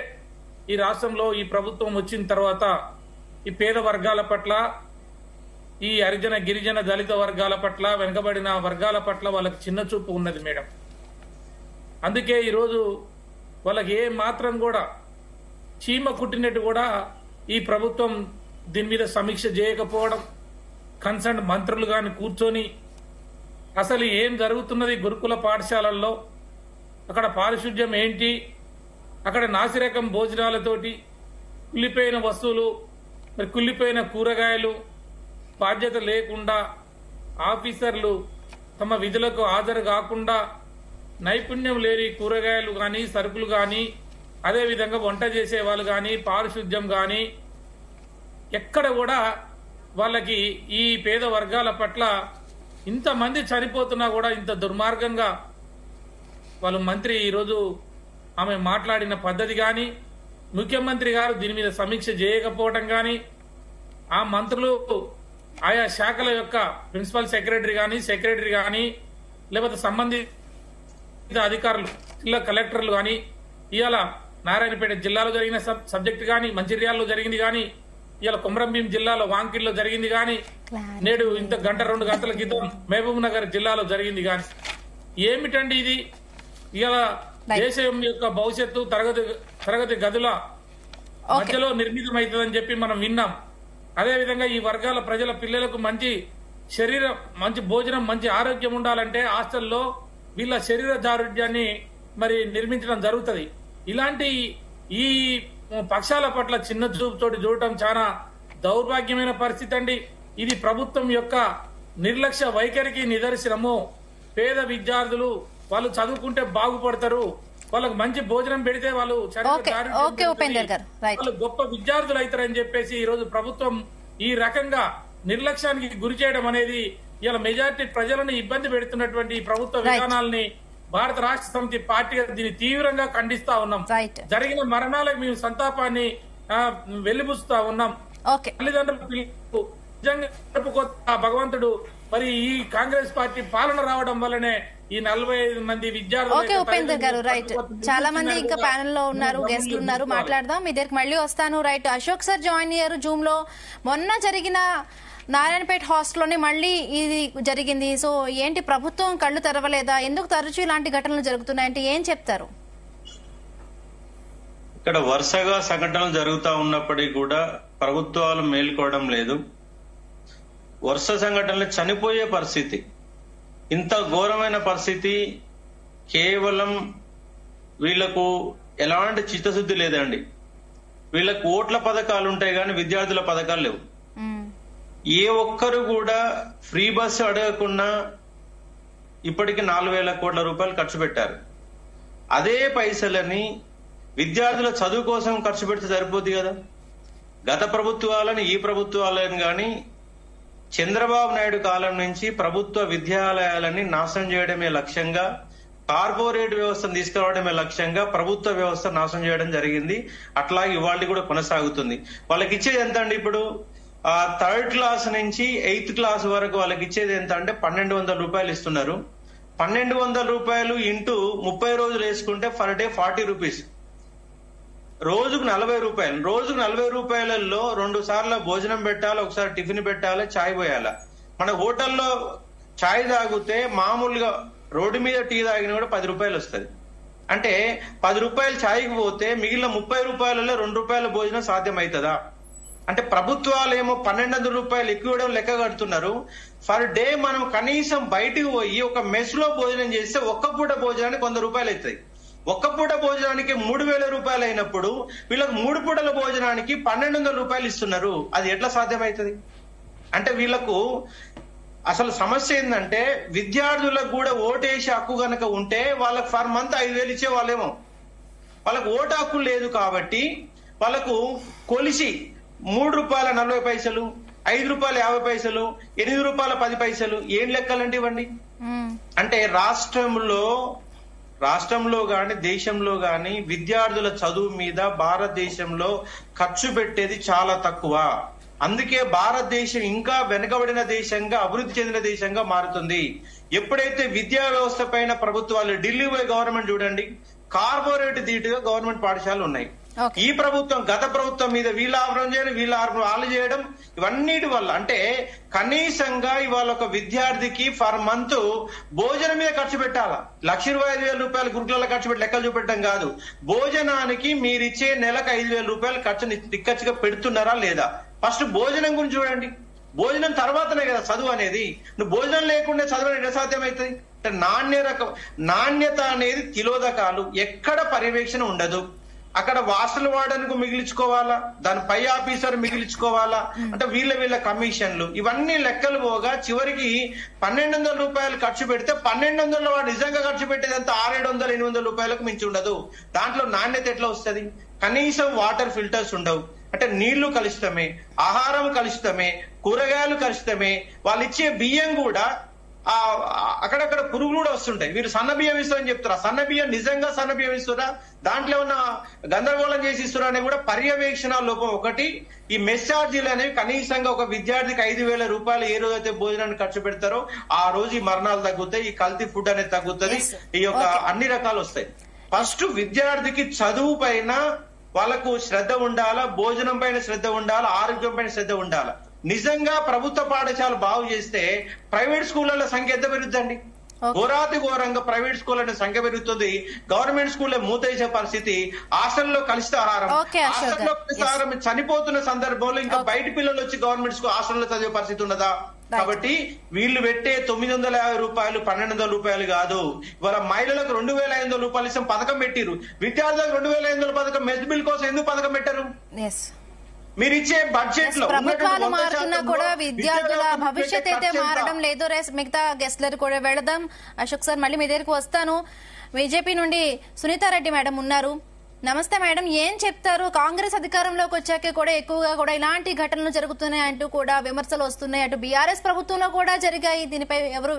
ఈ రాష్ట్రంలో ఈ ప్రభుత్వం వచ్చిన తర్వాత ఈ పేద వర్గాల పట్ల, ఈ హరిజన గిరిజన దళిత వర్గాల పట్ల, వెనుకబడిన వర్గాల పట్ల వాళ్ళకి చిన్న చూపు ఉన్నది మేడం. అందుకే ఈరోజు వాళ్ళకి ఏ మాత్రం కూడా చీమ కుట్టినట్టు కూడా ఈ ప్రభుత్వం దీని మీద సమీక్ష చేయకపోవడం, కన్సర్న్ మంత్రులు గాని కూర్చొని అసలు ఏం జరుగుతున్నది గురుకుల పాఠశాలల్లో, అక్కడ పారిశుధ్యం ఏంటి, అక్కడ నాసిరకం భోజనాలతోటి కుళ్ళిపోయిన వస్తువులు, మరి కుళ్ళిపోయిన కూరగాయలు, బాధ్యత లేకుండా ఆఫీసర్లు తమ విధులకు హాజరు కాకుండా నైపుణ్యం లేని కూరగాయలు కానీ సరుకులు కానీ అదేవిధంగా వంట చేసే వాళ్ళు కానీ పారిశుధ్యం కానీ ఎక్కడ కూడా వాళ్ళకి ఈ పేద వర్గాల పట్ల ఇంతమంది చనిపోతున్నా కూడా ఇంత దుర్మార్గంగా వాళ్ళు మంత్రి ఈరోజు ఆమె మాట్లాడిన పద్ధతి కానీ, ముఖ్యమంత్రి గారు దీని మీద సమీక్ష చేయకపోవడం కానీ, ఆ మంత్రులు ఆయా శాఖల యొక్క ప్రిన్సిపల్ సెక్రటరీ కానీ లేకపోతే సంబంధిత అధికారులు జిల్లా కలెక్టర్లు కానీ ఇవాళ నారాయణపేట జిల్లాలో జరిగిన సబ్జెక్ట్ కానీ, మంచిర్యాలలో జరిగింది కానీ, ఇవాళ కొమరంభీం జిల్లాలో వాంకిల్లో జరిగింది కానీ, నేడు ఇంత 1-2 గంటల క్రితం మహబూబ్ నగర్ జిల్లాలో జరిగింది కానీ ఏమిటండి ఇది? ఇవాళ దేశం యొక్క భవిష్యత్తు తరగతి గదుల మధ్యలో నిర్మితమవుతుందని చెప్పి మనం విన్నాం. అదేవిధంగా ఈ వర్గాల ప్రజల పిల్లలకు మంచి శరీరం, మంచి భోజనం, మంచి ఆరోగ్యం ఉండాలంటే హాస్టల్లో వీళ్ళ శరీర దారుఢ్యాన్ని మరి నిర్మించడం జరుగుతుంది. ఇలాంటి ఈ పక్షాల పట్ల చిన్న చూపుతోటి చూడటం చాలా దౌర్భాగ్యమైన పరిస్థితి అండి. ఇది ప్రభుత్వం యొక్క నిర్లక్ష్య వైఖరికి నిదర్శనము. పేద విద్యార్థులు వాళ్ళు చదువుకుంటే బాగుపడతారు, వాళ్ళకు మంచి భోజనం పెడితే వాళ్ళు వాళ్ళు గొప్ప విద్యార్థులు అవుతారని చెప్పేసి ఈ రోజు ప్రభుత్వం ఈ రకంగా నిర్లక్ష్యానికి గురి చేయడం అనేది ఇలా మెజారిటీ ప్రజలను ఇబ్బంది పెడుతున్నటువంటి ఈ ప్రభుత్వ విధానాలని భారత రాష్ట్ర సమితి పార్టీగా దీన్ని తీవ్రంగా ఖండిస్తా ఉన్నాం. జరిగిన మరణాలకు మేము సంతాపాన్ని వెలిబుస్తా ఉన్నాం. తల్లిదండ్రులు నిజంగా భగవంతుడు మరి ఈ కాంగ్రెస్ పార్టీ పాలన రావడం వల్లనే ఈ 45 మంది విద్యార్థులు. ఓకే ఉపేందర్ గారు, రైట్. చాలా మంది ఇంకా ప్యానెల్ లో ఉన్నారు, గెస్ట్లు ఉన్నారు, మాట్లాడదాం. మీ దగ్గరికి మళ్ళీ వస్తాను. రైట్, అశోక్ సార్ జాయిన్ అయ్యారు జూమ్ లో. మొన్న జరిగిన నారాయణపేట హాస్టల్లోనే మళ్ళీ ఇది జరిగింది. సో ఏంటి, ప్రభుత్వం కళ్ళు తెరవలేదా? ఎందుకు తరచూ ఇలాంటి ఘటనలు జరుగుతున్నాయంటే ఏం చెప్తారు? ఇక్కడ వరుసగా సంఘటనలు జరుగుతూ ఉన్నప్పటికీ కూడా ప్రభుత్వాలు మేల్కోవడం లేదు. వరుస సంఘటనలు చనిపోయే పరిస్థితి, ఇంత ఘోరమైన పరిస్థితి. కేవలం వీళ్లకు ఎలాంటి చిత్తశుద్ధి లేదండి. వీళ్ళకు ఓట్ల పథకాలు ఉంటాయి కానీ విద్యార్థుల పథకాలు లేవు. ఏ ఒక్కరు కూడా ఫ్రీ బస్సు అడగకుండా ఇప్పటికి 4,000 కోట్ల రూపాయలు ఖర్చు పెట్టారు. అదే పైసలని విద్యార్థుల చదువు కోసం ఖర్చు పెడితే సరిపోద్ది కదా. గత ప్రభుత్వాలను ఈ ప్రభుత్వాలను కానీ చంద్రబాబు నాయుడు కాలం నుంచి ప్రభుత్వ విద్యాలయాలని నాశనం చేయడమే లక్ష్యంగా, కార్పొరేట్ వ్యవస్థను తీసుకురావడమే లక్ష్యంగా ప్రభుత్వ వ్యవస్థ నాశనం చేయడం జరిగింది. అట్లాగే ఇవాళ కూడా కొనసాగుతుంది. వాళ్ళకి ఇచ్చేది ఎంత అండి? ఇప్పుడు 3rd క్లాస్ నుంచి 8th క్లాస్ వరకు వాళ్ళకి ఇచ్చేది ఎంత అంటే 1,200 రూపాయలు ఇస్తున్నారు. 1,200 రూపాయలు ఇంటూ 30 రోజులు వేసుకుంటే పర్ డే 40 రూపీస్, రోజుకు 40 రూపాయలు. రోజుకు 40 రూపాయలలో 2 సార్లు భోజనం పెట్టాలి, ఒకసారి టిఫిన్ పెట్టాలి, చాయ్ పోయాలి. మన హోటల్లో చాయ్ తాగితే మామూలుగా రోడ్డు మీద టీ తాగిన కూడా 10 రూపాయలు వస్తుంది. అంటే 10 రూపాయలు చాయ్కి పోతే మిగిలిన 30 రూపాయలలో 2 రూపాయల భోజనం సాధ్యమవుతుందా? అంటే ప్రభుత్వాలు ఏమో 1,200 రూపాయలు ఎక్కువ లెక్క కడుతున్నారు. పర్ డే మనం కనీసం బయటకు పోయి ఒక మెస్ లో భోజనం చేస్తే ఒక్క పూట భోజనానికి 100 రూపాయలు అవుతాయి. ఒక్క పూట భోజనానికి 3,000 రూపాయలు అయినప్పుడు వీళ్ళకి 3 పూటల భోజనానికి 1,200 రూపాయలు ఇస్తున్నారు. అది ఎట్లా సాధ్యమవుతుంది? అంటే వీళ్లకు అసలు సమస్య ఏంటంటే విద్యార్థులకు కూడా ఓటేసే హక్కు కనుక ఉంటే వాళ్ళకి పర్ మంత్ 5,000 ఇచ్చే వాళ్ళేమో. వాళ్ళకి ఓటు హక్కు లేదు కాబట్టి వాళ్ళకు కొలిసి ₹3.40, ₹5.50, ₹8.10 ఏం లెక్కలండి ఇవ్వండి. అంటే రాష్ట్రంలో గాని దేశంలో గాని విద్యార్థుల చదువు మీద భారతదేశంలో ఖర్చు పెట్టేది చాలా తక్కువ. అందుకే భారతదేశం ఇంకా వెనుకబడిన దేశంగా, అభివృద్ధి చెందిన దేశంగా మారుతుంది. ఎప్పుడైతే విద్యా వ్యవస్థ పైన ప్రభుత్వాలు, ఢిల్లీ గవర్నమెంట్ చూడండి, కార్పొరేట్ ధీటుగా గవర్నమెంట్ పాఠశాలలు ఉన్నాయి. ఈ ప్రభుత్వం గత ప్రభుత్వం మీద వీళ్ళ ఆపరం చేయడం, వాళ్ళు చేయడం, ఇవన్నిటి వల్ల అంటే కనీసంగా ఇవాళ ఒక విద్యార్థికి ఫర్ మంత్ భోజనం మీద ఖర్చు పెట్టాలా. ₹1,25,000 గురుకులలో ఖర్చు పెట్టి లెక్కలు చూపెట్టడం కాదు, భోజనానికి మీరిచ్చే నెలకు ₹5,000 ఖర్చు నిక్కచ్చిగా పెడుతున్నారా లేదా? ఫస్ట్ భోజనం గురించి చూడండి. భోజనం తర్వాతనే కదా చదువు అనేది. నువ్వు భోజనం లేకుండా చదువు అనేది సాధ్యమవుతుంది. నాణ్యత అనేది తిలోదకాలు, ఎక్కడ పర్యవేక్షణ ఉండదు. అక్కడ హాస్టల్ వార్డెన్కు మిగిలించుకోవాలా, దాని పై ఆఫీసర్ మిగిలించుకోవాలా, అంటే వీళ్ళ కమిషన్లు, ఇవన్నీ లెక్కలు పోగా చివరికి ₹1,200 ఖర్చు పెడితే 1,200 వాడు నిజంగా ఖర్చు పెట్టేది అంత ₹600-800 మించి ఉండదు. దాంట్లో నాణ్యత ఎట్లా వస్తుంది? కనీసం వాటర్ ఫిల్టర్స్ ఉండవు. అంటే నీళ్లు కలుషితమే, ఆహారం కలుషితమే, కూరగాయలు కలుషితమే, వాళ్ళు ఇచ్చే బియ్యం కూడా అక్కడక్కడ పురుగులు కూడా వస్తుంటాయి. వీరు సన్న బియ్యం ఇస్తారని చెప్తారా? సన్న బియ్యం నిజంగా సన్న బియ్యం ఇస్తారా, దాంట్లో ఉన్న గందరగోళం చేసి ఇస్తారా అనేది కూడా పర్యవేక్షణ లోపం ఒకటి. ఈ మెస్ ఛార్జీలు అనేవి కనీసంగా ఒక విద్యార్థికి ₹5,000 ఏ రోజైతే భోజనాన్ని ఖర్చు పెడతారో ఆ రోజు ఈ మరణాలు తగ్గుతాయి, ఈ కల్తీ ఫుడ్ అనేది తగ్గుతుంది, ఈ యొక్క అన్ని రకాలు వస్తాయి. ఫస్ట్ విద్యార్థికి చదువు పైన వాళ్ళకు శ్రద్ధ ఉండాలా, భోజనం పైన శ్రద్ధ ఉండాలా, ఆరోగ్యం పైన శ్రద్ధ ఉండాలా. నిజంగా ప్రభుత్వ పాఠశాలలు బాగు చేస్తే ప్రైవేట్ స్కూళ్ల సంఖ్య ఎంత పెరుగుతుందండి? ఘోరాతి ఘోరంగా ప్రైవేట్ స్కూల్ అనే సంఖ్య పెరుగుతుంది. గవర్నమెంట్ స్కూల్లో మూతేసే పరిస్థితి, హాస్టల్లో కలుషిత ఆహారం, హాస్టల్లో కలుషిత ఆహారం చనిపోతున్న సందర్భంలో ఇంకా బయట పిల్లలు వచ్చి గవర్నమెంట్ స్కూల్ హాస్టల్లో చదివే పరిస్థితి ఉన్నదా? కాబట్టి వీళ్ళు పెట్టే ₹950, ₹1,200 కాదు. ఇవాళ మహిళలకు ₹2,500 ఇస్తాం పథకం పెట్టిరు. విద్యార్థులకు ₹2,500 పథకం, మెస్ బిల్ కోసం ఎందుకు పథకం పెట్టారు? మీరు ఇచ్చే బడ్జెట్ లో ప్రభుత్వాలు మారుతున్నా కూడా విద్యార్థుల భవిష్యత్ అయితే మారడం లేదు. మిగతా గెస్ట్లకు కూడా వెళదాం. అశోక్ సార్, మళ్ళీ మీ దగ్గరకు వస్తాను. బీజేపీ నుండి సునీతారెడ్డి మేడం ఉన్నారు. నమస్తే మేడం, ఏం చెప్తారు? కాంగ్రెస్ అధికారంలోకి వచ్చాకే కూడా ఎక్కువగా కూడా ఇలాంటి ఘటనలు జరుగుతున్నాయి అంటూ కూడా విమర్శలు వస్తున్నాయి. అటు బీఆర్ఎస్ ప్రభుత్వంలో కూడా జరిగాయి. దీనిపై ఎవరు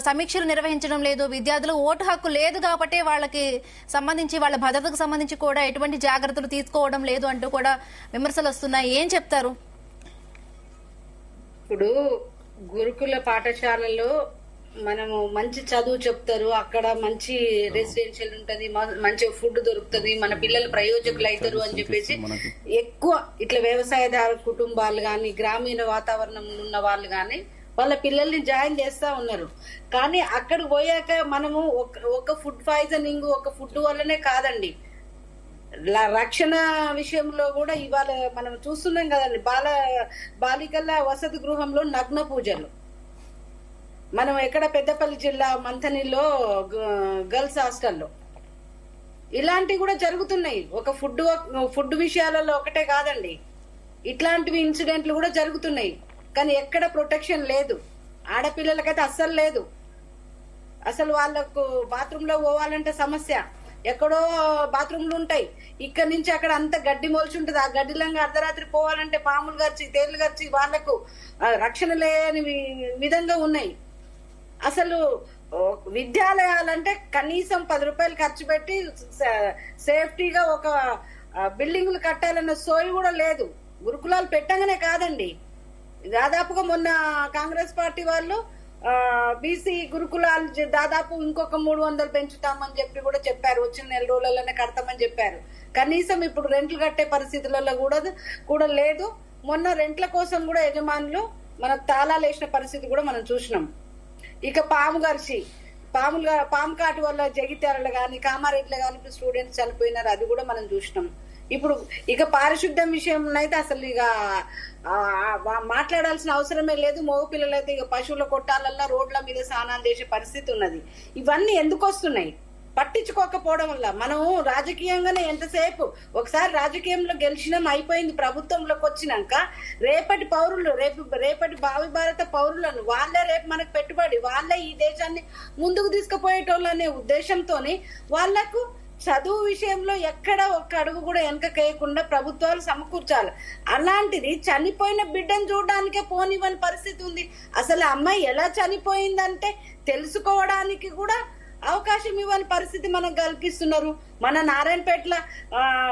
సమీక్షలు నిర్వహించడం లేదు. విద్యార్థులకు ఓటు హక్కు లేదు కాబట్టి వాళ్ళకి సంబంధించి, వాళ్ళ భద్రతకు సంబంధించి కూడా ఎటువంటి జాగ్రత్తలు తీసుకోవడం లేదు అంటూ కూడా విమర్శలు వస్తున్నాయి. ఏం చెప్తారు? ఇప్పుడు గురుకుల పాఠశాలలో మనము మంచి చదువు చెప్తారు, అక్కడ మంచి రెసిడెన్షియల్ ఉంటది, మంచి ఫుడ్ దొరుకుతుంది, మన పిల్లలు ప్రయోజకులు అవుతారు అని చెప్పేసి ఎక్కువ ఇట్లా వ్యవసాయదారు కుటుంబాలు గాని, గ్రామీణ వాతావరణంలో ఉన్న వాళ్ళు గాని వాళ్ళ పిల్లల్ని జాయిన్ చేస్తా ఉన్నారు. కానీ అక్కడికి పోయాక మనము ఒక ఫుడ్ పాయిజనింగ్, ఒక ఫుడ్ వల్లనే కాదండి, రక్షణ విషయంలో కూడా ఇవాళ మనం చూస్తున్నాం కదండి. బాలికల వసతి గృహంలో నగ్న పూజలు, మనం ఎక్కడ పెద్దపల్లి జిల్లా మంథనిలో గర్ల్స్ హాస్టల్లో ఇలాంటివి కూడా జరుగుతున్నాయి. ఒక ఫుడ్ విషయాలలో ఒకటే కాదండి, ఇట్లాంటివి ఇన్సిడెంట్లు కూడా జరుగుతున్నాయి. కానీ ఎక్కడ ప్రొటెక్షన్ లేదు, ఆడపిల్లలకైతే అస్సలు లేదు. అసలు వాళ్ళకు బాత్రూమ్ లో పోవాలంటే సమస్య, ఎక్కడో బాత్రూమ్లు ఉంటాయి, ఇక్కడ నుంచి అక్కడ అంత గడ్డి మొలిచి ఉంటుంది. ఆ గడ్డిలంగా అర్ధరాత్రి పోవాలంటే పాములు గర్చి, తేళ్లు గర్చి వాళ్లకు రక్షణ లేని విధంగా ఉన్నాయి. అసలు విద్యాలయాలంటే కనీసం ₹10 ఖర్చు పెట్టి సేఫ్టీగా ఒక బిల్డింగ్లు కట్టాలన్న సోయి కూడా లేదు. గురుకులాలు పెట్టంగానే కాదండి, దాదాపుగా మొన్న కాంగ్రెస్ పార్టీ వాళ్ళు బీసీ గురుకులాలు దాదాపు ఇంకొక 300 పెంచుతామని చెప్పి కూడా చెప్పారు. వచ్చిన నెల రోజులలోనే కడతామని చెప్పారు. కనీసం ఇప్పుడు రెంట్లు కట్టే పరిస్థితులలో కూడా లేదు. మొన్న రెంట్ల కోసం కూడా యజమానులు మనకు తాళాలు వేసిన పరిస్థితి కూడా మనం చూసినాం. ఇక పాము కాటు వల్ల జగిత్యాలలో గాని, కామారెడ్డిలో గాని స్టూడెంట్స్ చనిపోయినారు, అది కూడా మనం చూసినాం. ఇప్పుడు ఇక పారిశుద్ధ్యం విషయం అయితే అసలు ఇక మాట్లాడాల్సిన అవసరమే లేదు. మగ పిల్లలైతే ఇక పశువుల కొట్టాలల్లా రోడ్ల మీద స్నానాలు చేసే పరిస్థితి ఉన్నది. ఇవన్నీ ఎందుకు వస్తున్నాయి? పట్టించుకోకపోవడం వల్ల. మనం రాజకీయంగానే ఎంతసేపు ఒకసారి రాజకీయంలో గెలిచినాం, అయిపోయింది. ప్రభుత్వంలోకి వచ్చినాక రేపటి పౌరులు, రేపటి భావి భారత పౌరులను వాళ్ళే రేపు మనకు పెట్టుబడి, వాళ్ళే ఈ దేశాన్ని ముందుకు తీసుకుపోయేటోళ్ళనే ఉద్దేశంతోనే వాళ్లకు చదువు విషయంలో ఎక్కడ ఒక్క అడుగు కూడా వెనకకేయకుండా ప్రభుత్వాలు సమకూర్చాలి. అలాంటిది చనిపోయిన బిడ్డను చూడడానికే పోనివ్వని పరిస్థితి ఉంది. అసలు అమ్మాయి ఎలా చనిపోయిందంటే తెలుసుకోవడానికి కూడా అవకాశం ఇవ్వని పరిస్థితి మనకు కల్పిస్తున్నారు. మన నారాయణపేటలో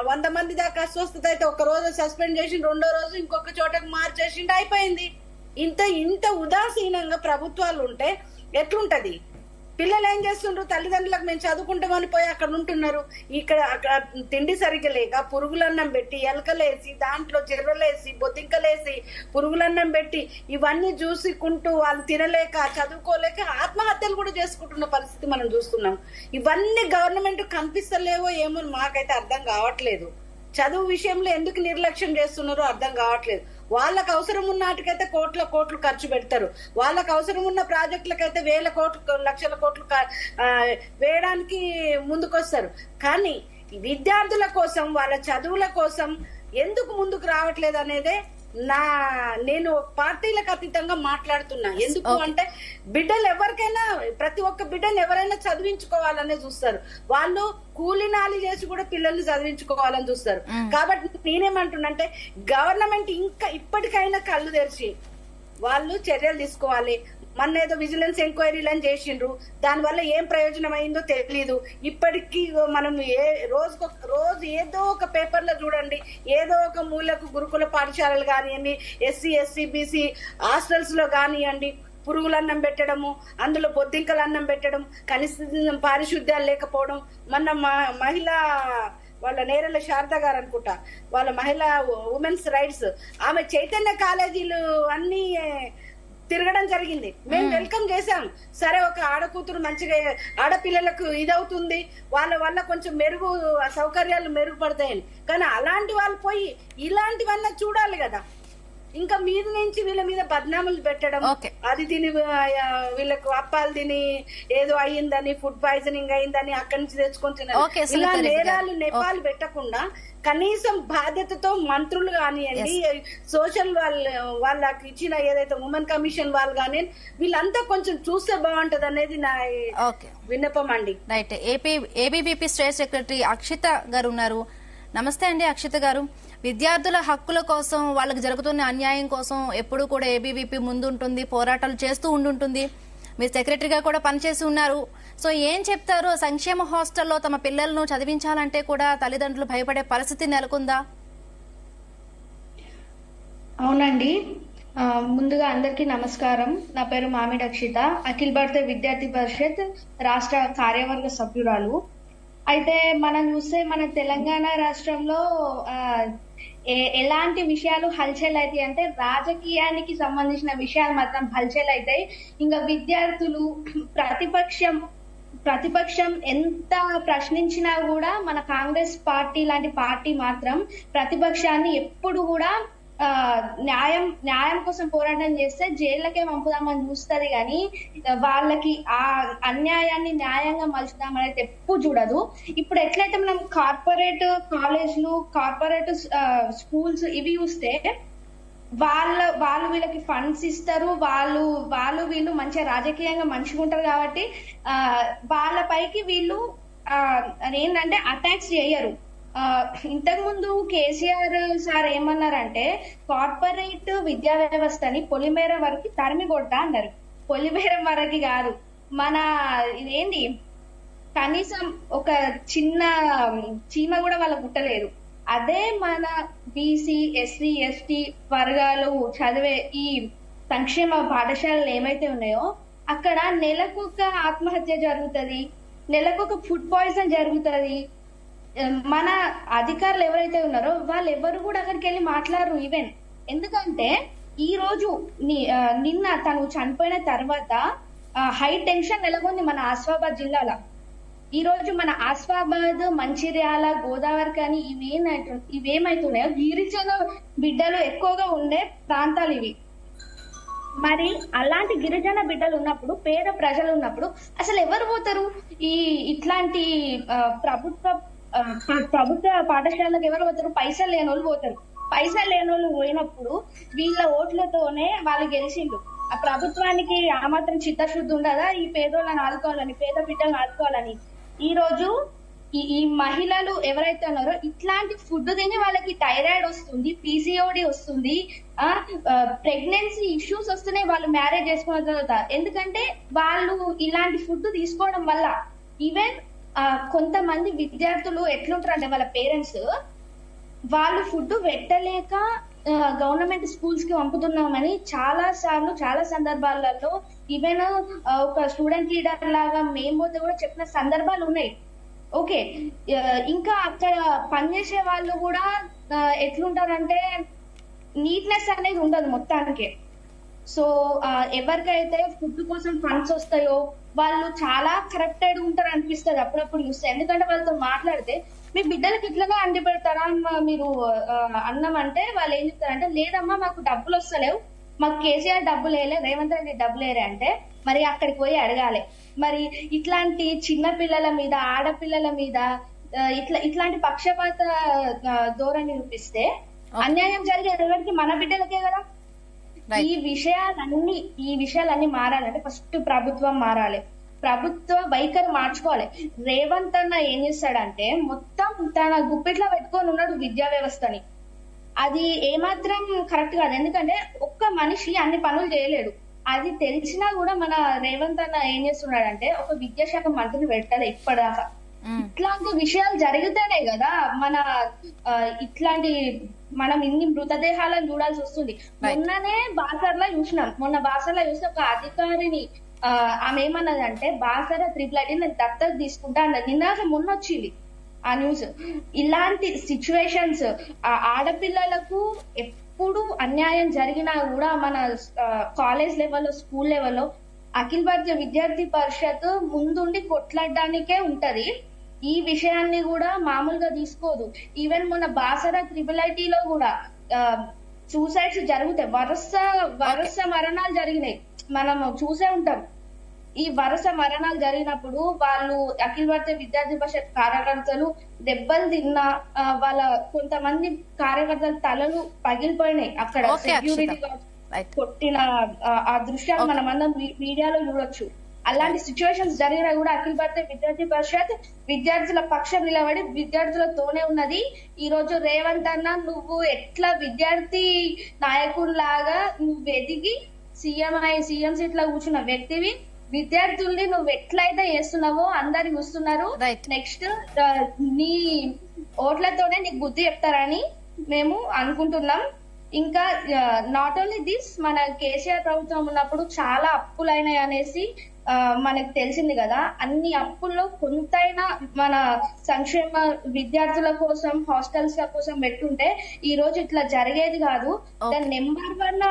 100 మంది దాకా అస్వస్థత అయితే ఒక రోజు సస్పెండ్ చేసి రెండో రోజు ఇంకొక చోటకు మార్చేసిండు, అయిపోయింది. ఇంత ఉదాసీనంగా ప్రభుత్వాలు ఉంటే ఎట్లుంటది? పిల్లలు ఏం చేస్తుండ్రు? తల్లిదండ్రులకు మేము చదువుకుంటామని పోయి అక్కడ ఉంటున్నారు. అక్కడ తిండి సరిగ్గా లేక పురుగులన్నం పెట్టి, ఎలకలేసి, దాంట్లో చెర్రలేసి, బొద్దింకలేసి, పురుగులన్నం పెట్టి, ఇవన్నీ చూసుకుంటూ వాళ్ళు తినలేక, చదువుకోలేక ఆత్మహత్యలు కూడా చేసుకుంటున్న పరిస్థితి మనం చూస్తున్నాం. ఇవన్నీ గవర్నమెంట్ కనిపిస్తలేవో ఏమో మాకైతే అర్థం కావట్లేదు. చదువు విషయంలో ఎందుకు నిర్లక్ష్యం చేస్తున్నారో అర్థం కావట్లేదు. వాళ్ళకు అవసరం ఉన్న వాటికైతే కోట్లు ఖర్చు పెడతారు. వాళ్ళకు అవసరం ఉన్న ప్రాజెక్టులకైతే వేల కోట్లు, లక్షల కోట్లు వేయడానికి ముందుకొస్తారు. కానీ విద్యార్థుల కోసం, వాళ్ళ చదువుల కోసం ఎందుకు ముందుకు రావట్లేదు అనేదే నేను పార్టీలకు అతీతంగా మాట్లాడుతున్నా. ఎందుకు అంటే బిడ్డలు ఎవరికైనా, ప్రతి ఒక్క బిడ్డను ఎవరైనా చదివించుకోవాలనే చూస్తారు. వాళ్ళు కూలినాలి చేసి కూడా పిల్లల్ని చదివించుకోవాలని చూస్తారు. కాబట్టి నేనేమంటున్నంటే గవర్నమెంట్ ఇంకా ఇప్పటికైనా కళ్ళు తెరిచి వాళ్ళు చర్యలు తీసుకోవాలి. మొన్న ఏదో విజిలెన్స్ ఎంక్వైరీలను చేసిండ్రు, దానివల్ల ఏం ప్రయోజనం అయిందో తెలీదు. ఇప్పటికీ మనం రోజు ఏదో ఒక పేపర్లో చూడండి, ఏదో ఒక మూలకు గురుకుల పాఠశాలలు కానివ్వండి, ఎస్సీ ఎస్సీ బీసీ హాస్టల్స్ లో కానివ్వండి, పురుగులన్నం పెట్టడము, అందులో బొద్దింకలు అన్నం పెట్టడం, కనీస పారిశుద్ధ్యాలు లేకపోవడం. మొన్న మహిళా వాళ్ళ నేరల శారద గారు అనుకుంటా, వాళ్ళ మహిళా ఉమెన్స్ రైట్స్, ఆమె చైతన్య కాలేజీలు అన్ని తిరగడం జరిగింది. మేము వెల్కమ్ చేశాం. సరే, ఒక ఆడకూతురు మంచిగా ఆడపిల్లలకు ఇదవుతుంది, వాళ్ళ వల్ల కొంచెం సౌకర్యాలు మెరుగుపడతాయని. కానీ అలాంటి వాళ్ళు పోయి ఇలాంటివన్నా చూడాలి కదా. ఇంకా మీద నుంచి వీళ్ళ మీద బద్నాములు పెట్టడం, అది తిని వీళ్ళకు అప్పాలు తిని ఏదో అయ్యిందని, ఫుడ్ పాయిజనింగ్ అయిందని అక్కడి నుంచి తెచ్చుకొని తిన్నారు. ఇలా నేరాలు నెపాలు పెట్టకుండా కనీసం బాధ్యతతో మంత్రులు కానివ్వండి, సోషల్ వాళ్ళకి ఇచ్చిన ఏదైతే ఉమెన్ కమిషన్ వాళ్ళు కానీ, వీళ్ళంతా కొంచెం చూస్తే బాగుంటది అనేది నా విన్నపం అండి. Right. ABVP state secretary Akshitha garu ఉన్నారు. నమస్తే అండి అక్షిత గారు. విద్యార్థుల హక్కుల కోసం, వాళ్ళకి జరుగుతున్న అన్యాయం కోసం ఎప్పుడు కూడా ఏబీవీపీ ముందుంటుంది, పోరాటాలు చేస్తూ ఉండుంటుంది. మీరు సెక్రటరీగా కూడా పనిచేసి ఉన్నారు. సో ఏం చెప్తారు? సంక్షేమ హాస్టల్లో తమ పిల్లలను చదివించాలంటే కూడా తల్లిదండ్రులు భయపడే పరిస్థితి నెలకొందా? అవునండి. ముందుగా అందరికీ నమస్కారం. నా పేరు మామిడి అక్షిత, అఖిల భారత విద్యార్థి పరిషత్ రాష్ట్ర కార్యవర్గ సభ్యురాలు. అయితే మనం చూస్తే మన తెలంగాణ రాష్ట్రంలో ఎలాంటి విషయాలు హల్చల్ అవుతాయి అంటే రాజకీయానికి సంబంధించిన విషయాలు మాత్రం హల్చల్ అవుతాయి. ఇంకా విద్యార్థులు ప్రతిపక్షం ఎంత ప్రశ్నించినా కూడా మన కాంగ్రెస్ పార్టీ లాంటి పార్టీ మాత్రం ప్రతిపక్షాన్ని ఎప్పుడు కూడా న్యాయం కోసం పోరాటం చేస్తే జైళ్ళకే పంపుదామని చూస్తుంది, కానీ వాళ్ళకి ఆ అన్యాయాన్ని న్యాయంగా మలుచుదామని ఎప్పుడు చూడదు. ఇప్పుడు ఎట్లయితే మనం కార్పొరేట్ కాలేజ్లు, కార్పొరేట్ స్కూల్స్ ఇవి చూస్తే వాళ్ళు వీళ్ళకి ఫండ్స్ ఇస్తారు, వీళ్ళు మంచిగా రాజకీయంగా మంచిగా ఉంటారు కాబట్టి వాళ్ళపైకి వీళ్ళు ఏంటంటే అటాక్స్ చేయరు. ఇంతకు ముందు కేసీఆర్ సార్ ఏమన్నారంటే కార్పొరేట్ విద్యా వ్యవస్థని పొలిమేర వరకు తరిమి కొడతా అన్నారు. పొలిమేర వరకు కాదు, మన ఇదేంటి కనీసం ఒక చిన్న చీమ కూడా వాళ్ళకు పుట్టలేదు. అదే మన బీసీ, ఎస్సీ, ఎస్టీ వర్గాలు చదివే ఈ సంక్షేమ పాఠశాలలు ఏమైతే ఉన్నాయో అక్కడ నెలకొక ఆత్మహత్య జరుగుతుంది, నెలకొక ఫుడ్ పాయిజన్ జరుగుతుంది. మన అధికారులు ఎవరైతే ఉన్నారో వాళ్ళు ఎవరు కూడా అక్కడికి వెళ్ళి మాట్లాడరు ఈవెన్. ఎందుకంటే ఈ రోజు నిన్న తను చనిపోయిన తర్వాత హై టెన్షన్ నెలకొంది మన ఆసిఫాబాద్ జిల్లాలో. ఈ రోజు మన ఆసిఫాబాద్, మంచిర్యాల, గోదావరి కానీ ఇవేమైతున్నాయో గిరిజన బిడ్డలు ఎక్కువగా ఉండే ప్రాంతాలు ఇవి. మరి అలాంటి గిరిజన బిడ్డలు ఉన్నప్పుడు, పేద ప్రజలు ఉన్నప్పుడు అసలు ఎవరు పోతారు? ఇట్లాంటి ప్రభుత్వ పాఠశాలకు ఎవరు పోతారు? పైసలు లేని వాళ్ళు పోతారు. పైసలు లేని వాళ్ళు పోయినప్పుడు వీళ్ళ ఓట్లతోనే వాళ్ళు గెలిచిండు. ఆ ప్రభుత్వానికి ఆ మాత్రం చిత్తశుద్ధి ఉండదా ఈ పేదోళ్ళని ఆదుకోవాలని, పేద బిడ్డలను ఆదుకోవాలని? ఈ రోజు ఈ మహిళలు ఎవరైతే ఉన్నారో ఇట్లాంటి ఫుడ్ తిని వాళ్ళకి థైరాయిడ్ వస్తుంది, పీసీఓడి వస్తుంది, ప్రెగ్నెన్సీ ఇష్యూస్ వస్తున్నాయి వాళ్ళు మ్యారేజ్ చేసుకున్న తర్వాత. ఎందుకంటే వాళ్ళు ఇలాంటి ఫుడ్ తీసుకోవడం వల్ల. ఈవెన్ కొంతమంది విద్యార్థులు ఎట్లుంటారు అంటే వాళ్ళ పేరెంట్స్ వాళ్ళు ఫుడ్ పెట్టలేక గవర్నమెంట్ స్కూల్స్ కి పంపుతున్నామని చాలా సార్లు చాలా సందర్భాలలో ఈవెన్ ఒక స్టూడెంట్ లీడర్ లాగా మేము పోతే కూడా చెప్పిన సందర్భాలు ఉన్నాయి. ఓకే, ఇంకా అక్కడ పనిచేసే వాళ్ళు కూడా ఎట్లుంటారంటే నీట్నెస్ అనేది ఉండదు మొత్తానికి. సో ఎవరికైతే ఫుడ్ కోసం ఫండ్స్ వస్తాయో వాళ్ళు చాలా కరెక్టెడ్ ఉంటారు అనిపిస్తుంది అప్పుడప్పుడు చూస్తే. ఎందుకంటే వాళ్ళతో మాట్లాడితే మీ బిడ్డలకి ఇట్లనే అండి పెడతారా మీరు అన్నం అంటే వాళ్ళు ఏం చెప్తారంటే లేదమ్మా మాకు డబ్బులు వస్తలేవు, మాకు కేసీఆర్ డబ్బులు వేయలే, రేవంత్ రెడ్డి డబ్బులు వేయలే అంటే మరి అక్కడికి పోయి అడగాలి. మరి ఇట్లాంటి చిన్న పిల్లల మీద ఆడపిల్లల మీద ఇట్లాంటి పక్షపాత ధోరణి చూపిస్తే అన్యాయం జరిగేది ఎవరికి? మన బిడ్డలకే కదా. ఈ విషయాలన్నీ మారాలంటే ఫస్ట్ ప్రభుత్వం మారాలి, ప్రభుత్వ వైఖరి మార్చుకోవాలి. రేవంత్ అన్న ఏం చేస్తాడంటే మొత్తం తన గుప్పిట్లో పెట్టుకొని ఉన్నాడు విద్యా వ్యవస్థని. అది ఏమాత్రం కరెక్ట్ కాదు. ఎందుకంటే ఒక్క మనిషి అన్ని పనులు చేయలేడు. అది తెలిసినా కూడా మన రేవంత్ అన్న ఏం చేస్తున్నాడంటే ఒక విద్యాశాఖ మంత్రిని పెట్టాలి ఇప్పటిదాకా. ఇట్లాంటి విషయాలు జరిగితేనే కదా మనం ఇన్ని మృతదేహాలను చూడాల్సి వస్తుంది. మొన్ననే బాసర్లో చూసినాం. మొన్న బాసర్లో చూస్తే ఒక అధికారిని ఆమె ఏమన్నదంటే బాసర 888 నేను దత్తత తీసుకుంటా అన్నది. నిన్న మొన్న వచ్చింది ఆ న్యూస్. ఇలాంటి సిచ్యువేషన్స్ ఆడపిల్లలకు ఎప్పుడు అన్యాయం జరిగినా కూడా మన కాలేజ్ లెవెల్లో స్కూల్ లెవెల్లో అఖిల భారతీయ విద్యార్థి పరిషత్ ముందుండి కొట్లాడడానికే ఉంటది. ఈ విషయాన్ని కూడా మామూలుగా తీసుకోదు. ఈవెన్ మొన్న బాసర 888లో కూడా సూసైడ్స్ జరుగుతాయి. వరుస మరణాలు జరిగినాయి, మనం చూసే ఉంటాం. ఈ వరుస మరణాలు జరిగినప్పుడు వాళ్ళు అఖిల భారతీయ విద్యార్థి పరిషత్ కార్యకర్తలు దెబ్బలు తిన్నా వాళ్ళ కొంతమంది కార్యకర్తల తలలు పగిలిపోయినాయి. అక్కడ సెక్యూరిటీ కొట్టిన ఆ దృశ్యాలు మనమందరం మీడియాలో చూడొచ్చు. అలాంటి సిచ్యువేషన్స్ జరిగినా కూడా అఖిల భారతీయ విద్యార్థి పరిషత్ విద్యార్థుల పక్షం నిలబడి విద్యార్థులతోనే ఉన్నది. ఈ రోజు రేవంత్ అన్న నువ్వు ఎట్లా విద్యార్థి నాయకుడిలాగా నువ్వు ఎదిగి సీఎం సీట్ లో కూర్చున్న వ్యక్తివి, విద్యార్థుల్ని నువ్వు ఎట్లయితే చేస్తున్నావో అందరు చూస్తున్నారు. నెక్స్ట్ నీ ఓట్లతోనే నీకు బుద్ధి చెప్తారని మేము అనుకుంటున్నాం. ఇంకా నాట్ ఓన్లీ దిస్, మన కేసీఆర్ ప్రభుత్వం ఉన్నప్పుడు చాలా అప్పులైనాయి అనేసి మనకు తెలిసింది కదా. అన్ని అప్పుల్లో కొంతైనా మన సంక్షేమ విద్యార్థుల కోసం హాస్టల్స్ కోసం పెట్టుంటే ఈ రోజు ఇట్లా జరిగేది కాదు. దాని నెంబర్ 1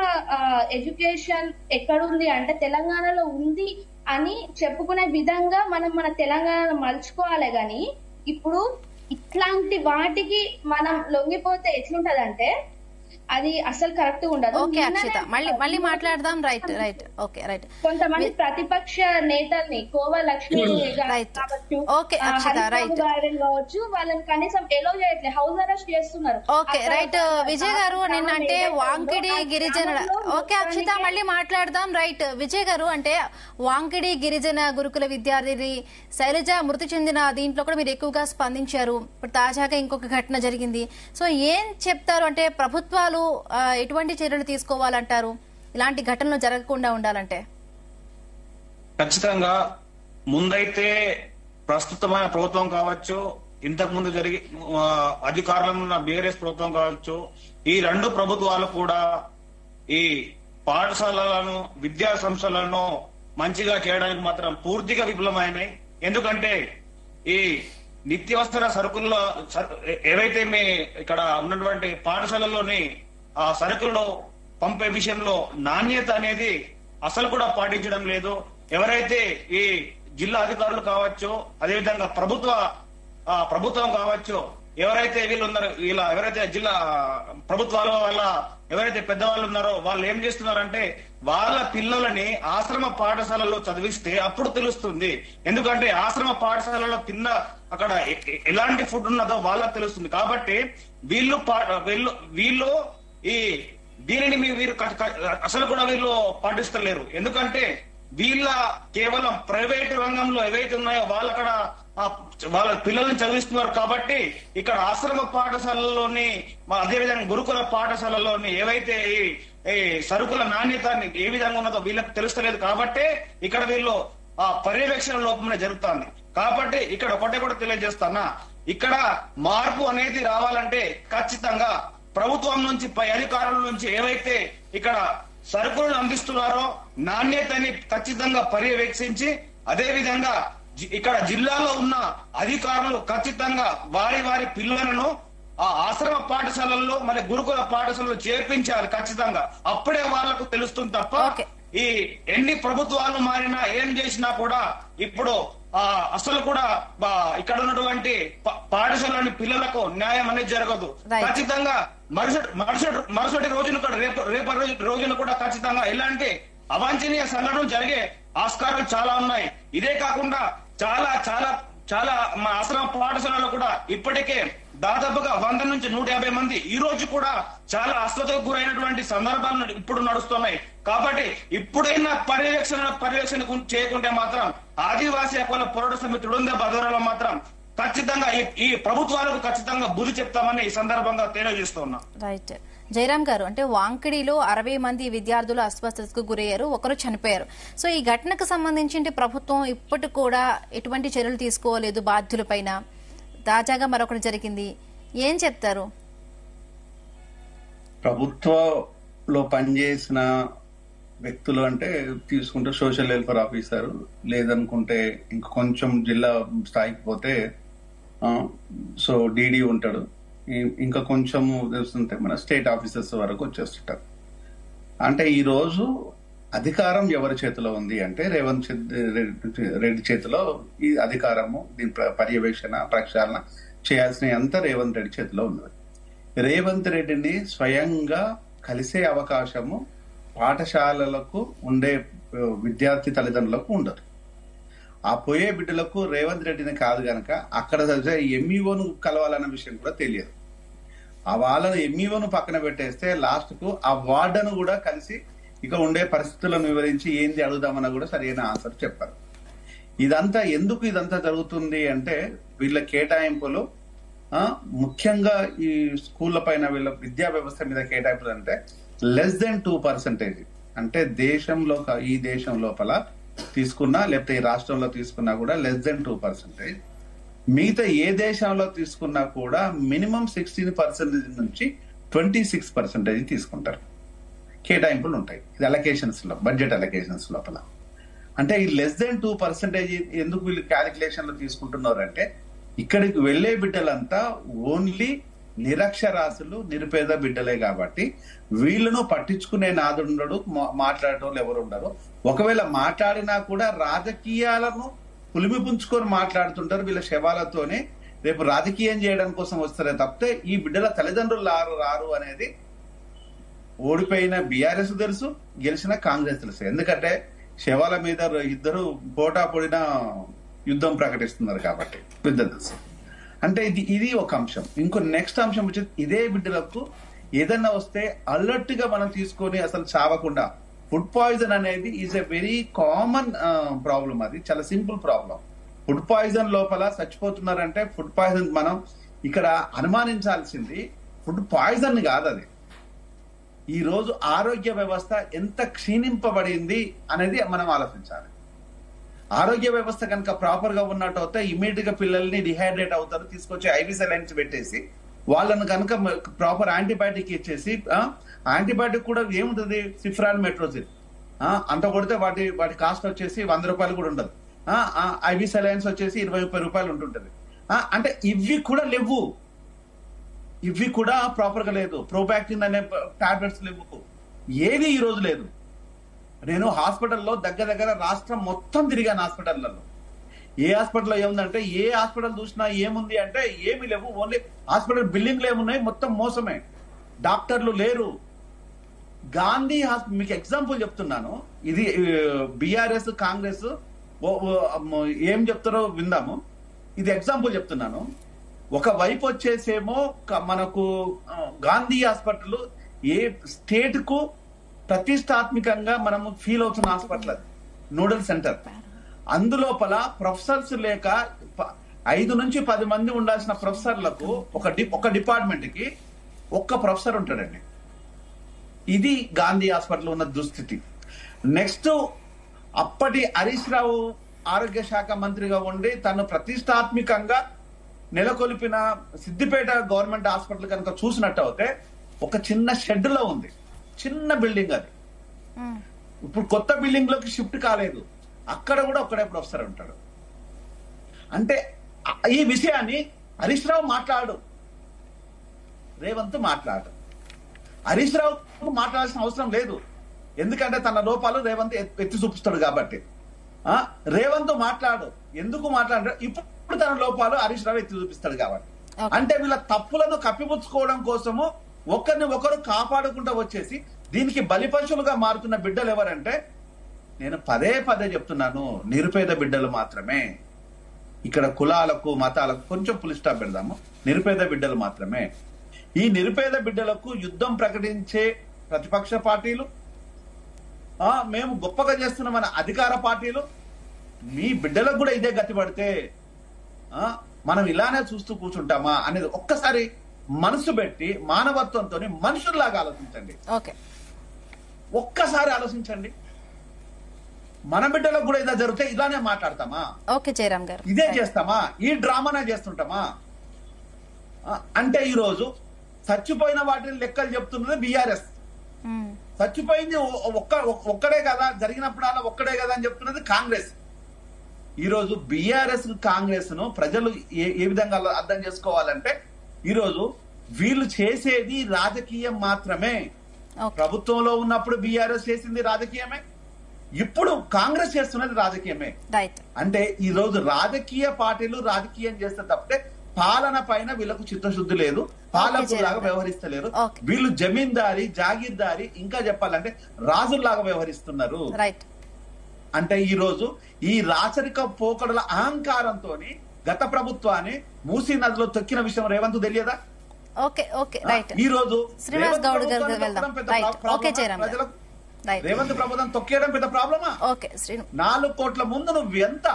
ఎడ్యుకేషన్ ఎక్కడుంది అంటే తెలంగాణలో ఉంది అని చెప్పుకునే విధంగా మనం మన తెలంగాణను మలుచుకోవాలి. గాని ఇప్పుడు ఇట్లాంటి వాటికి మనం లొంగిపోతే ఎట్లుంటదంటే అది అసలు కరెక్ట్ ఉండదు. ఓకే అక్షిత, మళ్ళీ మాట్లాడదాం. Right okay right. కొంతమంది ప్రతిపక్ష నేతల్ని కోవ లక్ష్మి కావచ్చు వాళ్ళని కనీసం ఎలో చేయట్లేదు, హౌస్ అరెస్ట్ చేస్తున్నారు. ఓకే రైట్ విజయ్ గారు, నిన్న అంటే వాంకిడి గిరిజన ఓకే అక్షిత మళ్ళీ మాట్లాడదాం. రైట్ విజయ్ గారు, అంటే వాంకిడి గిరిజన గురుకుల విద్యార్థిని శైలజ మృతి చెందిన దీంట్లో కూడా మీరు ఎక్కువగా స్పందించారు. ఇప్పుడు తాజాగా ఇంకొక ఘటన జరిగింది. సో ఏం చెప్తారు? అంటే ప్రభుత్వాలు ఎటువంటి చర్యలు తీసుకోవాలంటారు ఇలాంటి ఘటనలు జరగకుండా ఉండాలంటే? ఖచ్చితంగా ముందైతే ప్రస్తుతమైన ప్రభుత్వం కావచ్చు, ఇంతకు ముందు అధికారంలో ఉన్న బీఆర్ఎస్ ప్రభుత్వం కావచ్చు, ఈ 2 ప్రభుత్వాలు కూడా ఈ పాఠశాలలను విద్యా సంస్థలను మంచిగా చేయడానికి మాత్రం పూర్తిగా విఫలమైనాయి. ఎందుకంటే ఈ నిత్యావసర సరుకుల్లో ఏవైతే ఇక్కడ ఉన్నటువంటి పాఠశాలల్లోని ఆ సరుకుల్లో పంపే విషయంలో నాణ్యత అనేది అసలు కూడా పాటించడం లేదు. ఎవరైతే ఈ జిల్లా అధికారులు కావచ్చు, అదేవిధంగా ప్రభుత్వం కావచ్చు, ఎవరైతే ఎవరైతే జిల్లా ప్రభుత్వాల వల్ల ఎవరైతే పెద్దవాళ్ళు ఉన్నారో వాళ్ళు ఏం చేస్తున్నారంటే వాళ్ళ పిల్లలని ఆశ్రమ పాఠశాలలో చదివిస్తే అప్పుడు తెలుస్తుంది. ఎందుకంటే ఆశ్రమ పాఠశాలలో అక్కడ ఎలాంటి ఫుడ్ ఉన్నదో వాళ్ళకి తెలుస్తుంది. కాబట్టి వీళ్ళు దీనిని వీరు అసలు కూడా వీళ్ళు పాటిస్తలేరు. ఎందుకంటే వీళ్ళ కేవలం ప్రైవేటు రంగంలో ఏవైతే ఉన్నాయో వాళ్ళక్కడ వాళ్ళ పిల్లల్ని చదివిస్తున్నారు. కాబట్టి ఇక్కడ ఆశ్రమ పాఠశాలలోని అదేవిధంగా గురుకుల పాఠశాలలోని ఏవైతే ఈ సరుకుల నాణ్యత ఏ విధంగా ఉన్నదో వీళ్ళకి తెలుస్తలేదు. కాబట్టి ఇక్కడ వీళ్ళు పర్యవేక్షణ లోపమే జరుగుతుంది. కాబట్టి ఇక్కడ ఒకటే కూడా తెలియజేస్తానా, ఇక్కడ మార్పు అనేది రావాలంటే ఖచ్చితంగా ప్రభుత్వం నుంచి పై అధికారుల నుంచి ఏవైతే ఇక్కడ సరుకులను అందిస్తున్నారో నాణ్యతని ఖచ్చితంగా పర్యవేక్షించి, అదే విధంగా ఇక్కడ జిల్లాలో ఉన్న అధికారులు ఖచ్చితంగా వారి వారి పిల్లలను ఆ ఆశ్రమ పాఠశాలల్లో మరి గురుకుల పాఠశాలలో చేర్పించాలి ఖచ్చితంగా. అప్పుడే వాళ్లకు తెలుస్తుంది తప్ప ఈ ఎన్ని ప్రభుత్వాలు మారినా ఏం చేసినా కూడా ఇప్పుడు అసలు కూడా ఇక్కడ ఉన్నటువంటి పాఠశాలని పిల్లలకు న్యాయం అనేది జరగదు. ఖచ్చితంగా మరుసటి రోజున కూడా రేపటి రోజున కూడా ఖచ్చితంగా ఇలాంటి అవాంఛనీయ సంఘటనలు జరిగే ఆస్కారాలు చాలా ఉన్నాయి. ఇదే కాకుండా చాలా చాలా చాలా మా ఆశ్రమ పాఠశాలలో కూడా ఇప్పటికే దాదాపుగా 100 నుంచి 150 మంది ఈ రోజు కూడా చాలా అస్వస్థతకు గురైనటువంటి సందర్భాలు ఇప్పుడు నడుస్తున్నాయి. కాబట్టి ఇప్పుడైనా పర్యవేక్షణ చేయకుంటే మాత్రం ఆదివాసీ హక్కుల పోరాట సమితి ఉడంద బదోరాలో మాత్రం ఖచ్చితంగా ఈ ప్రభుత్వాలకు ఖచ్చితంగా బుద్ధి చెప్తామని ఈ సందర్భంగా తెలియజేస్తున్నా. రైట్ జయరాం గారు, అంటే వాంకిడిలో 60 మంది విద్యార్థులు అస్వస్థతకు గురయ్యారు, ఒకరు చనిపోయారు. సో ఈ ఘటనకు సంబంధించి ప్రభుత్వం ఇప్పటికి కూడా ఎటువంటి చర్యలు తీసుకోలేదు బాధ్యులపైన. తాజాగా మరొకటి జరిగింది, ఏం చెప్తారు? ప్రభుత్వంలో పనిచేసిన వ్యక్తులు అంటే తీసుకుంటే సోషల్ వెల్ఫేర్ ఆఫీసర్, లేదనుకుంటే ఇంకా కొంచెం జిల్లా స్థాయికి పోతే సో డీడీ ఉంటాడు, ఇంకా కొంచెం తెలుస్తుంటే మన స్టేట్ ఆఫీసర్స్ వరకు వచ్చేస్తుంటారు. అంటే ఈ రోజు అధికారం ఎవరి చేతిలో ఉంది అంటే రేవంత్ రెడ్డి చేతిలో ఈ అధికారము, దీని పర్యవేక్షణ ప్రక్షాళన చేయాల్సిన అంతా రేవంత్ రెడ్డి చేతిలో ఉన్నది. రేవంత్ రెడ్డిని స్వయంగా కలిసే అవకాశము పాఠశాలలకు ఉండే విద్యార్థి తల్లిదండ్రులకు ఉండదు. ఆ పోయే బిడ్డలకు రేవంత్ రెడ్డిని కాదు గనక అక్కడ ఎంఈఓను కలవాలన్న విషయం కూడా తెలియదు. ఆ వాళ్ళను ఎంఈఓను పక్కన పెట్టేస్తే లాస్ట్ కు ఆ వార్డను కూడా కలిసి ఇక ఉండే పరిస్థితులను వివరించి ఏంది అడుగుదామన్నా కూడా సరైన ఆన్సర్ చెప్పారు. ఎందుకు ఇదంతా జరుగుతుంది అంటే వీళ్ళ కేటాయింపులు ముఖ్యంగా ఈ స్కూళ్ల పైన వీళ్ళ విద్యా వ్యవస్థ మీద కేటాయింపులు అంటే <2% అంటే ఈ దేశం లోపల తీసుకున్నా లేకపోతే ఈ రాష్ట్రంలో తీసుకున్నా కూడా <2%. మిగతా ఏ దేశంలో తీసుకున్నా కూడా మినిమం 16% నుంచి 26% తీసుకుంటారు. కేటాయింపులు ఉంటాయి ఇది అలొకేషన్స్ లో, బడ్జెట్ అలొకేషన్స్ లోపల. అంటే ఈ <2% ఎందుకు వీళ్ళు క్యాలిక్యులేషన్ లో తీసుకుంటున్నారు అంటే ఇక్కడికి వెళ్లే బిడ్డలంతా ఓన్లీ నిరక్షరాస్యులు, నిరుపేద బిడ్డలే కాబట్టి వీళ్ళను పట్టించుకునే నాదుండడు, మాట్లాడటం ఎవరు ఉండరు. ఒకవేళ మాట్లాడినా కూడా రాజకీయాలను పులిమిపుంచుకొని మాట్లాడుతుంటారు. వీళ్ళ శవాలతోనే రేపు రాజకీయం చేయడం కోసం వస్తారే తప్పితే ఈ బిడ్డల తల్లిదండ్రులు రారు అనేది ఓడిపోయిన బీఆర్ఎస్ తెలుసు, గెలిచిన కాంగ్రెస్ తెలుసు. ఎందుకంటే శవాల మీద ఇద్దరు పోటాపొడిన యుద్ధం ప్రకటిస్తున్నారు కాబట్టి తెలుసు. అంటే ఇది ఒక అంశం. ఇంకో నెక్స్ట్ అంశం వచ్చి ఇదే బిడ్డలకు ఏదన్నా వస్తే అలర్ట్ గా మనం తీసుకొని అసలు చావకుండా, ఫుడ్ పాయిజన్ అనేది is a very common problem. అది చాలా సింపుల్ ప్రాబ్లం. ఫుడ్ పాయిజన్ లోపల చచ్చిపోతున్నారంటే ఫుడ్ పాయిజన్ మనం ఇక్కడ అనుమానించాల్సింది ఫుడ్ పాయిజన్ కాదు. అది ఈ రోజు ఆరోగ్య వ్యవస్థ ఎంత క్షీణింపబడింది అనేది మనం ఆలోచించాలి. ఆరోగ్య వ్యవస్థ కనుక ప్రాపర్ గా ఉన్నట్టు అయితే ఇమీడియట్ గా పిల్లల్ని డిహైడ్రేట్ అవుతారు, తీసుకొచ్చి ఐవీ సెలైన్స్ పెట్టేసి వాళ్ళని కనుక ప్రాపర్ యాంటీబయాటిక్ ఇచ్చేసి, యాంటీబయాటిక్ కూడా ఏముంటుంది సిఫ్రాన్ మెట్రోజిన్ అంత కొడితే వాటి కాస్ట్ వచ్చేసి 100 రూపాయలు కూడా ఉండదు. ఐవీ సెలైన్స్ వచ్చేసి 20-30 రూపాయలు ఉంటుంటది. అంటే ఇవి కూడా లేవు, ఇవి కూడా ప్రాపర్ గా లేదు. ప్రోబాక్టిన్ అనే టాబ్లెట్స్ లేవు, ఏది ఈ రోజు లేదు. నేను హాస్పిటల్లో దగ్గర రాష్ట్రం మొత్తం తిరిగాను. హాస్పిటళ్లలో ఏ హాస్పిటల్లో ఏముందంటే ఏ హాస్పిటల్ చూసినా ఏముంది అంటే ఏమి లేవు. ఓన్లీ హాస్పిటల్ బిల్డింగ్లు ఏమున్నాయి, మొత్తం మోసమే. డాక్టర్లు లేరు. గాంధీ మీకు ఎగ్జాంపుల్ చెప్తున్నాను. ఇది బీఆర్ఎస్ కాంగ్రెస్ ఏం చెప్తారో విందాము. ఇది ఎగ్జాంపుల్ చెప్తున్నాను. ఒక వైపు వచ్చేసేమో మనకు గాంధీ హాస్పిటల్ ఏ స్టేట్ కు ప్రతిష్టాత్మకంగా మనము ఫీల్ అవుతున్న హాస్పిటల్ అది, నోడల్ సెంటర్. అందులోపల ప్రొఫెసర్స్ లేక 5 నుంచి 10 మంది ఉండాల్సిన ప్రొఫెసర్లకు ఒక డిపార్ట్మెంట్ కి ఒక్క ప్రొఫెసర్ ఉంటాడండి. ఇది గాంధీ హాస్పిటల్ ఉన్న దుస్థితి. నెక్స్ట్, అప్పటి హరీష్ రావు ఆరోగ్య శాఖ మంత్రిగా ఉండి తను ప్రతిష్టాత్మకంగా నెలకొల్పిన సిద్దిపేట గవర్నమెంట్ హాస్పిటల్ కనుక చూసినట్టు అయితే ఒక చిన్న షెడ్ లో ఉంది, చిన్న బిల్డింగ్ అది. ఇప్పుడు కొత్త బిల్డింగ్ లోకి షిఫ్ట్ కాలేదు, అక్కడ కూడా ఒక్కడే ప్రొఫెసర్ ఉంటాడు. అంటే ఈ విషయాన్ని హరీష్ రావు మాట్లాడు, రేవంత్ మాట్లాడు. హరీష్ రావు మాట్లాడాల్సిన అవసరం లేదు, ఎందుకంటే తన లోపాలు రేవంత్ ఎత్తి చూపిస్తాడు కాబట్టి. రేవంత్ మాట్లాడు, ఎందుకు మాట్లాడారు? ఇప్పుడు తన లోపాలు హరీష్ రావు ఎత్తి చూపిస్తాడు కాబట్టి. అంటే వీళ్ళ తప్పులను కప్పిపుచ్చుకోవడం కోసము ఒకరిని ఒకరు కాపాడుకుంటూ వచ్చేసి దీనికి బలిపశువులుగా మారుతున్న బిడ్డలు ఎవరంటే, నేను పదే చెప్తున్నాను, నిరుపేద బిడ్డలు మాత్రమే. ఇక్కడ కులాలకు మతాలకు కొంచెం ఫుల్ స్టాప్ పెడదాము. నిరుపేద బిడ్డలు మాత్రమే. ఈ నిరుపేద బిడ్డలకు యుద్ధం ప్రకటించే ప్రతిపక్ష పార్టీలు, మేము గొప్పగా చేస్తున్నామన్న అధికార పార్టీలు, మీ బిడ్డలకు కూడా ఇదే గతి పడితే మనం ఇలానే చూస్తూ కూర్చుంటామా అనేది ఒక్కసారి మనసు పెట్టి మానవత్వంతో మనుషుల్లాగా ఆలోచించండి. ఒక్కసారి ఆలోచించండి. మన బిడ్డలకు కూడా ఇలా జరిగితే ఇలానే మాట్లాడతామా? ఇదే చేస్తామా? ఈ డ్రామానే చేస్తుంటామా? అంటే ఈ రోజు చచ్చిపోయిన వాటిని లెక్కలు చెప్తున్నది బీఆర్ఎస్. చచ్చిపోయింది ఒక్కడే కదా, జరిగినప్పుడల్లా ఒక్కడే కదా అని చెప్తున్నది కాంగ్రెస్. ఈ రోజు బీఆర్ఎస్ కాంగ్రెస్ ను ప్రజలు ఏ విధంగా అర్థం చేసుకోవాలంటే, ఈ రోజు వీళ్ళు చేసేది రాజకీయం మాత్రమే. ప్రభుత్వంలో ఉన్నప్పుడు బీఆర్ఎస్ చేసింది రాజకీయమే, ఇప్పుడు కాంగ్రెస్ చేస్తున్నది రాజకీయమే. అంటే ఈ రోజు రాజకీయ పార్టీలు రాజకీయం చేస్తే తప్పితే పాలన పైన వీళ్ళకు చిత్తశుద్ధి లేదు, పాలకులాగా వ్యవహరిస్తలేరు. వీళ్ళు జమీందారి, జాగీర్దారి, ఇంకా చెప్పాలంటే రాజుల్లాగా వ్యవహరిస్తున్నారు. అంటే ఈ రోజు ఈ రాచరిక పోకడల అహంకారంతో గత ప్రభుత్వాన్ని మూసీ నదిలో తొక్కిన విషయం రేవంత్ తెలియదా? ఈ రోజు రేవంత్ ప్రభుత్వం తొక్కేయడం పెద్ద ప్రాబ్లమా? 4 కోట్ల ముందు నువ్వు ఎంత?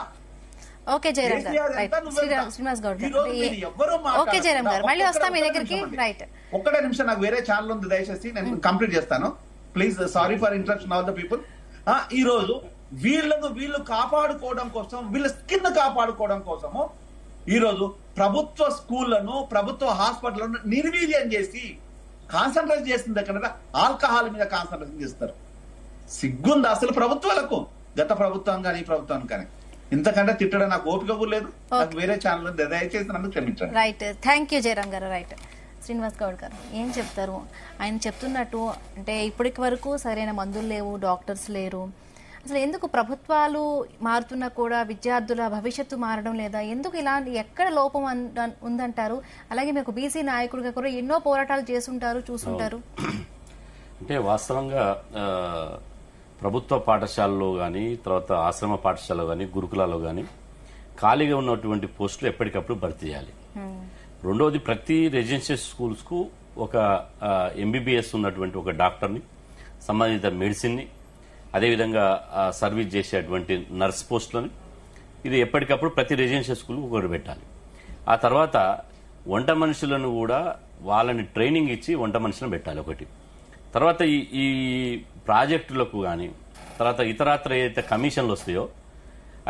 ఒక్కడే నిమిషం, నాకు వేరే ఛానల్ ఉంది, దయచేసి నేను కంప్లీట్ చేస్తాను please. Sorry for interruption all the people. ఈ రోజు వీళ్ళు కాపాడుకోవడం కోసం, వీళ్ళ స్కిన్ కాపాడుకోవడం కోసము ఈ రోజు ప్రభుత్వ స్కూళ్లను, ప్రభుత్వ హాస్పిటళ్లను నిర్వీర్యం చేసి కాన్సన్ట్రేట్ చేసింది ఎక్కడ? ఆల్కహాల్ మీద కాన్సన్ట్రేషన్ చేస్తారు. సిగ్గుంది అసలు ప్రభుత్వాలకు, గత ప్రభుత్వం కానీ ఈ ప్రభుత్వం కానీ. ఇంతకంటే తిట్టడం నాకు ఓపిక కూడా లేదు. నాకు వేరే ఛానల్ దయచేసి నన్ను క్షమించండి. రైట్, థ్యాంక్ యూ జయరామ్ గారు. రైట్, శ్రీనివాస్ గౌడ్ గారు ఏం చెప్తారు? ఆయన చెప్తున్నట్టు అంటే ఇప్పటికి వరకు సరైన మందులు లేవు, డాక్టర్స్ లేరు. అసలు ఎందుకు ప్రభుత్వాలు మారుతున్నా కూడా విద్యార్థుల భవిష్యత్తు మారడం లేదా? ఎందుకు ఇలాంటి ఎక్కడ లోపం ఉందంటారు? అలాగే మీకు బీసీ నాయకుడిగా కూడా ఎన్నో పోరాటాలు చేస్తుంటారు, చూస్తుంటారు. అంటే వాస్తవంగా ప్రభుత్వ పాఠశాలలో కానీ, తర్వాత ఆశ్రమ పాఠశాలలో కానీ, గురుకులాల్లో కానీ ఖాళీగా ఉన్నటువంటి పోస్టులు ఎప్పటికప్పుడు భర్తీ చేయాలి. రెండవది, ప్రతి రెసిడెన్షియల్ స్కూల్స్ కు ఒక ఎంబీబీఎస్ ఉన్నటువంటి ఒక డాక్టర్ని, సంబంధిత మెడిసిన్ని, అదేవిధంగా సర్వీస్ చేసేటువంటి నర్స్ పోస్టులని ఇది ఎప్పటికప్పుడు ప్రతి రెసిడెన్షియల్ స్కూల్ ఒకటి పెట్టాలి. ఆ తర్వాత వంట మనుషులను కూడా వాళ్ళని ట్రైనింగ్ ఇచ్చి వంట మనుషులను పెట్టాలి ఒకటి. తర్వాత ఈ ప్రాజెక్టులకు కానీ, తర్వాత ఇతరత్ర ఏదైతే కమిషన్లు వస్తాయో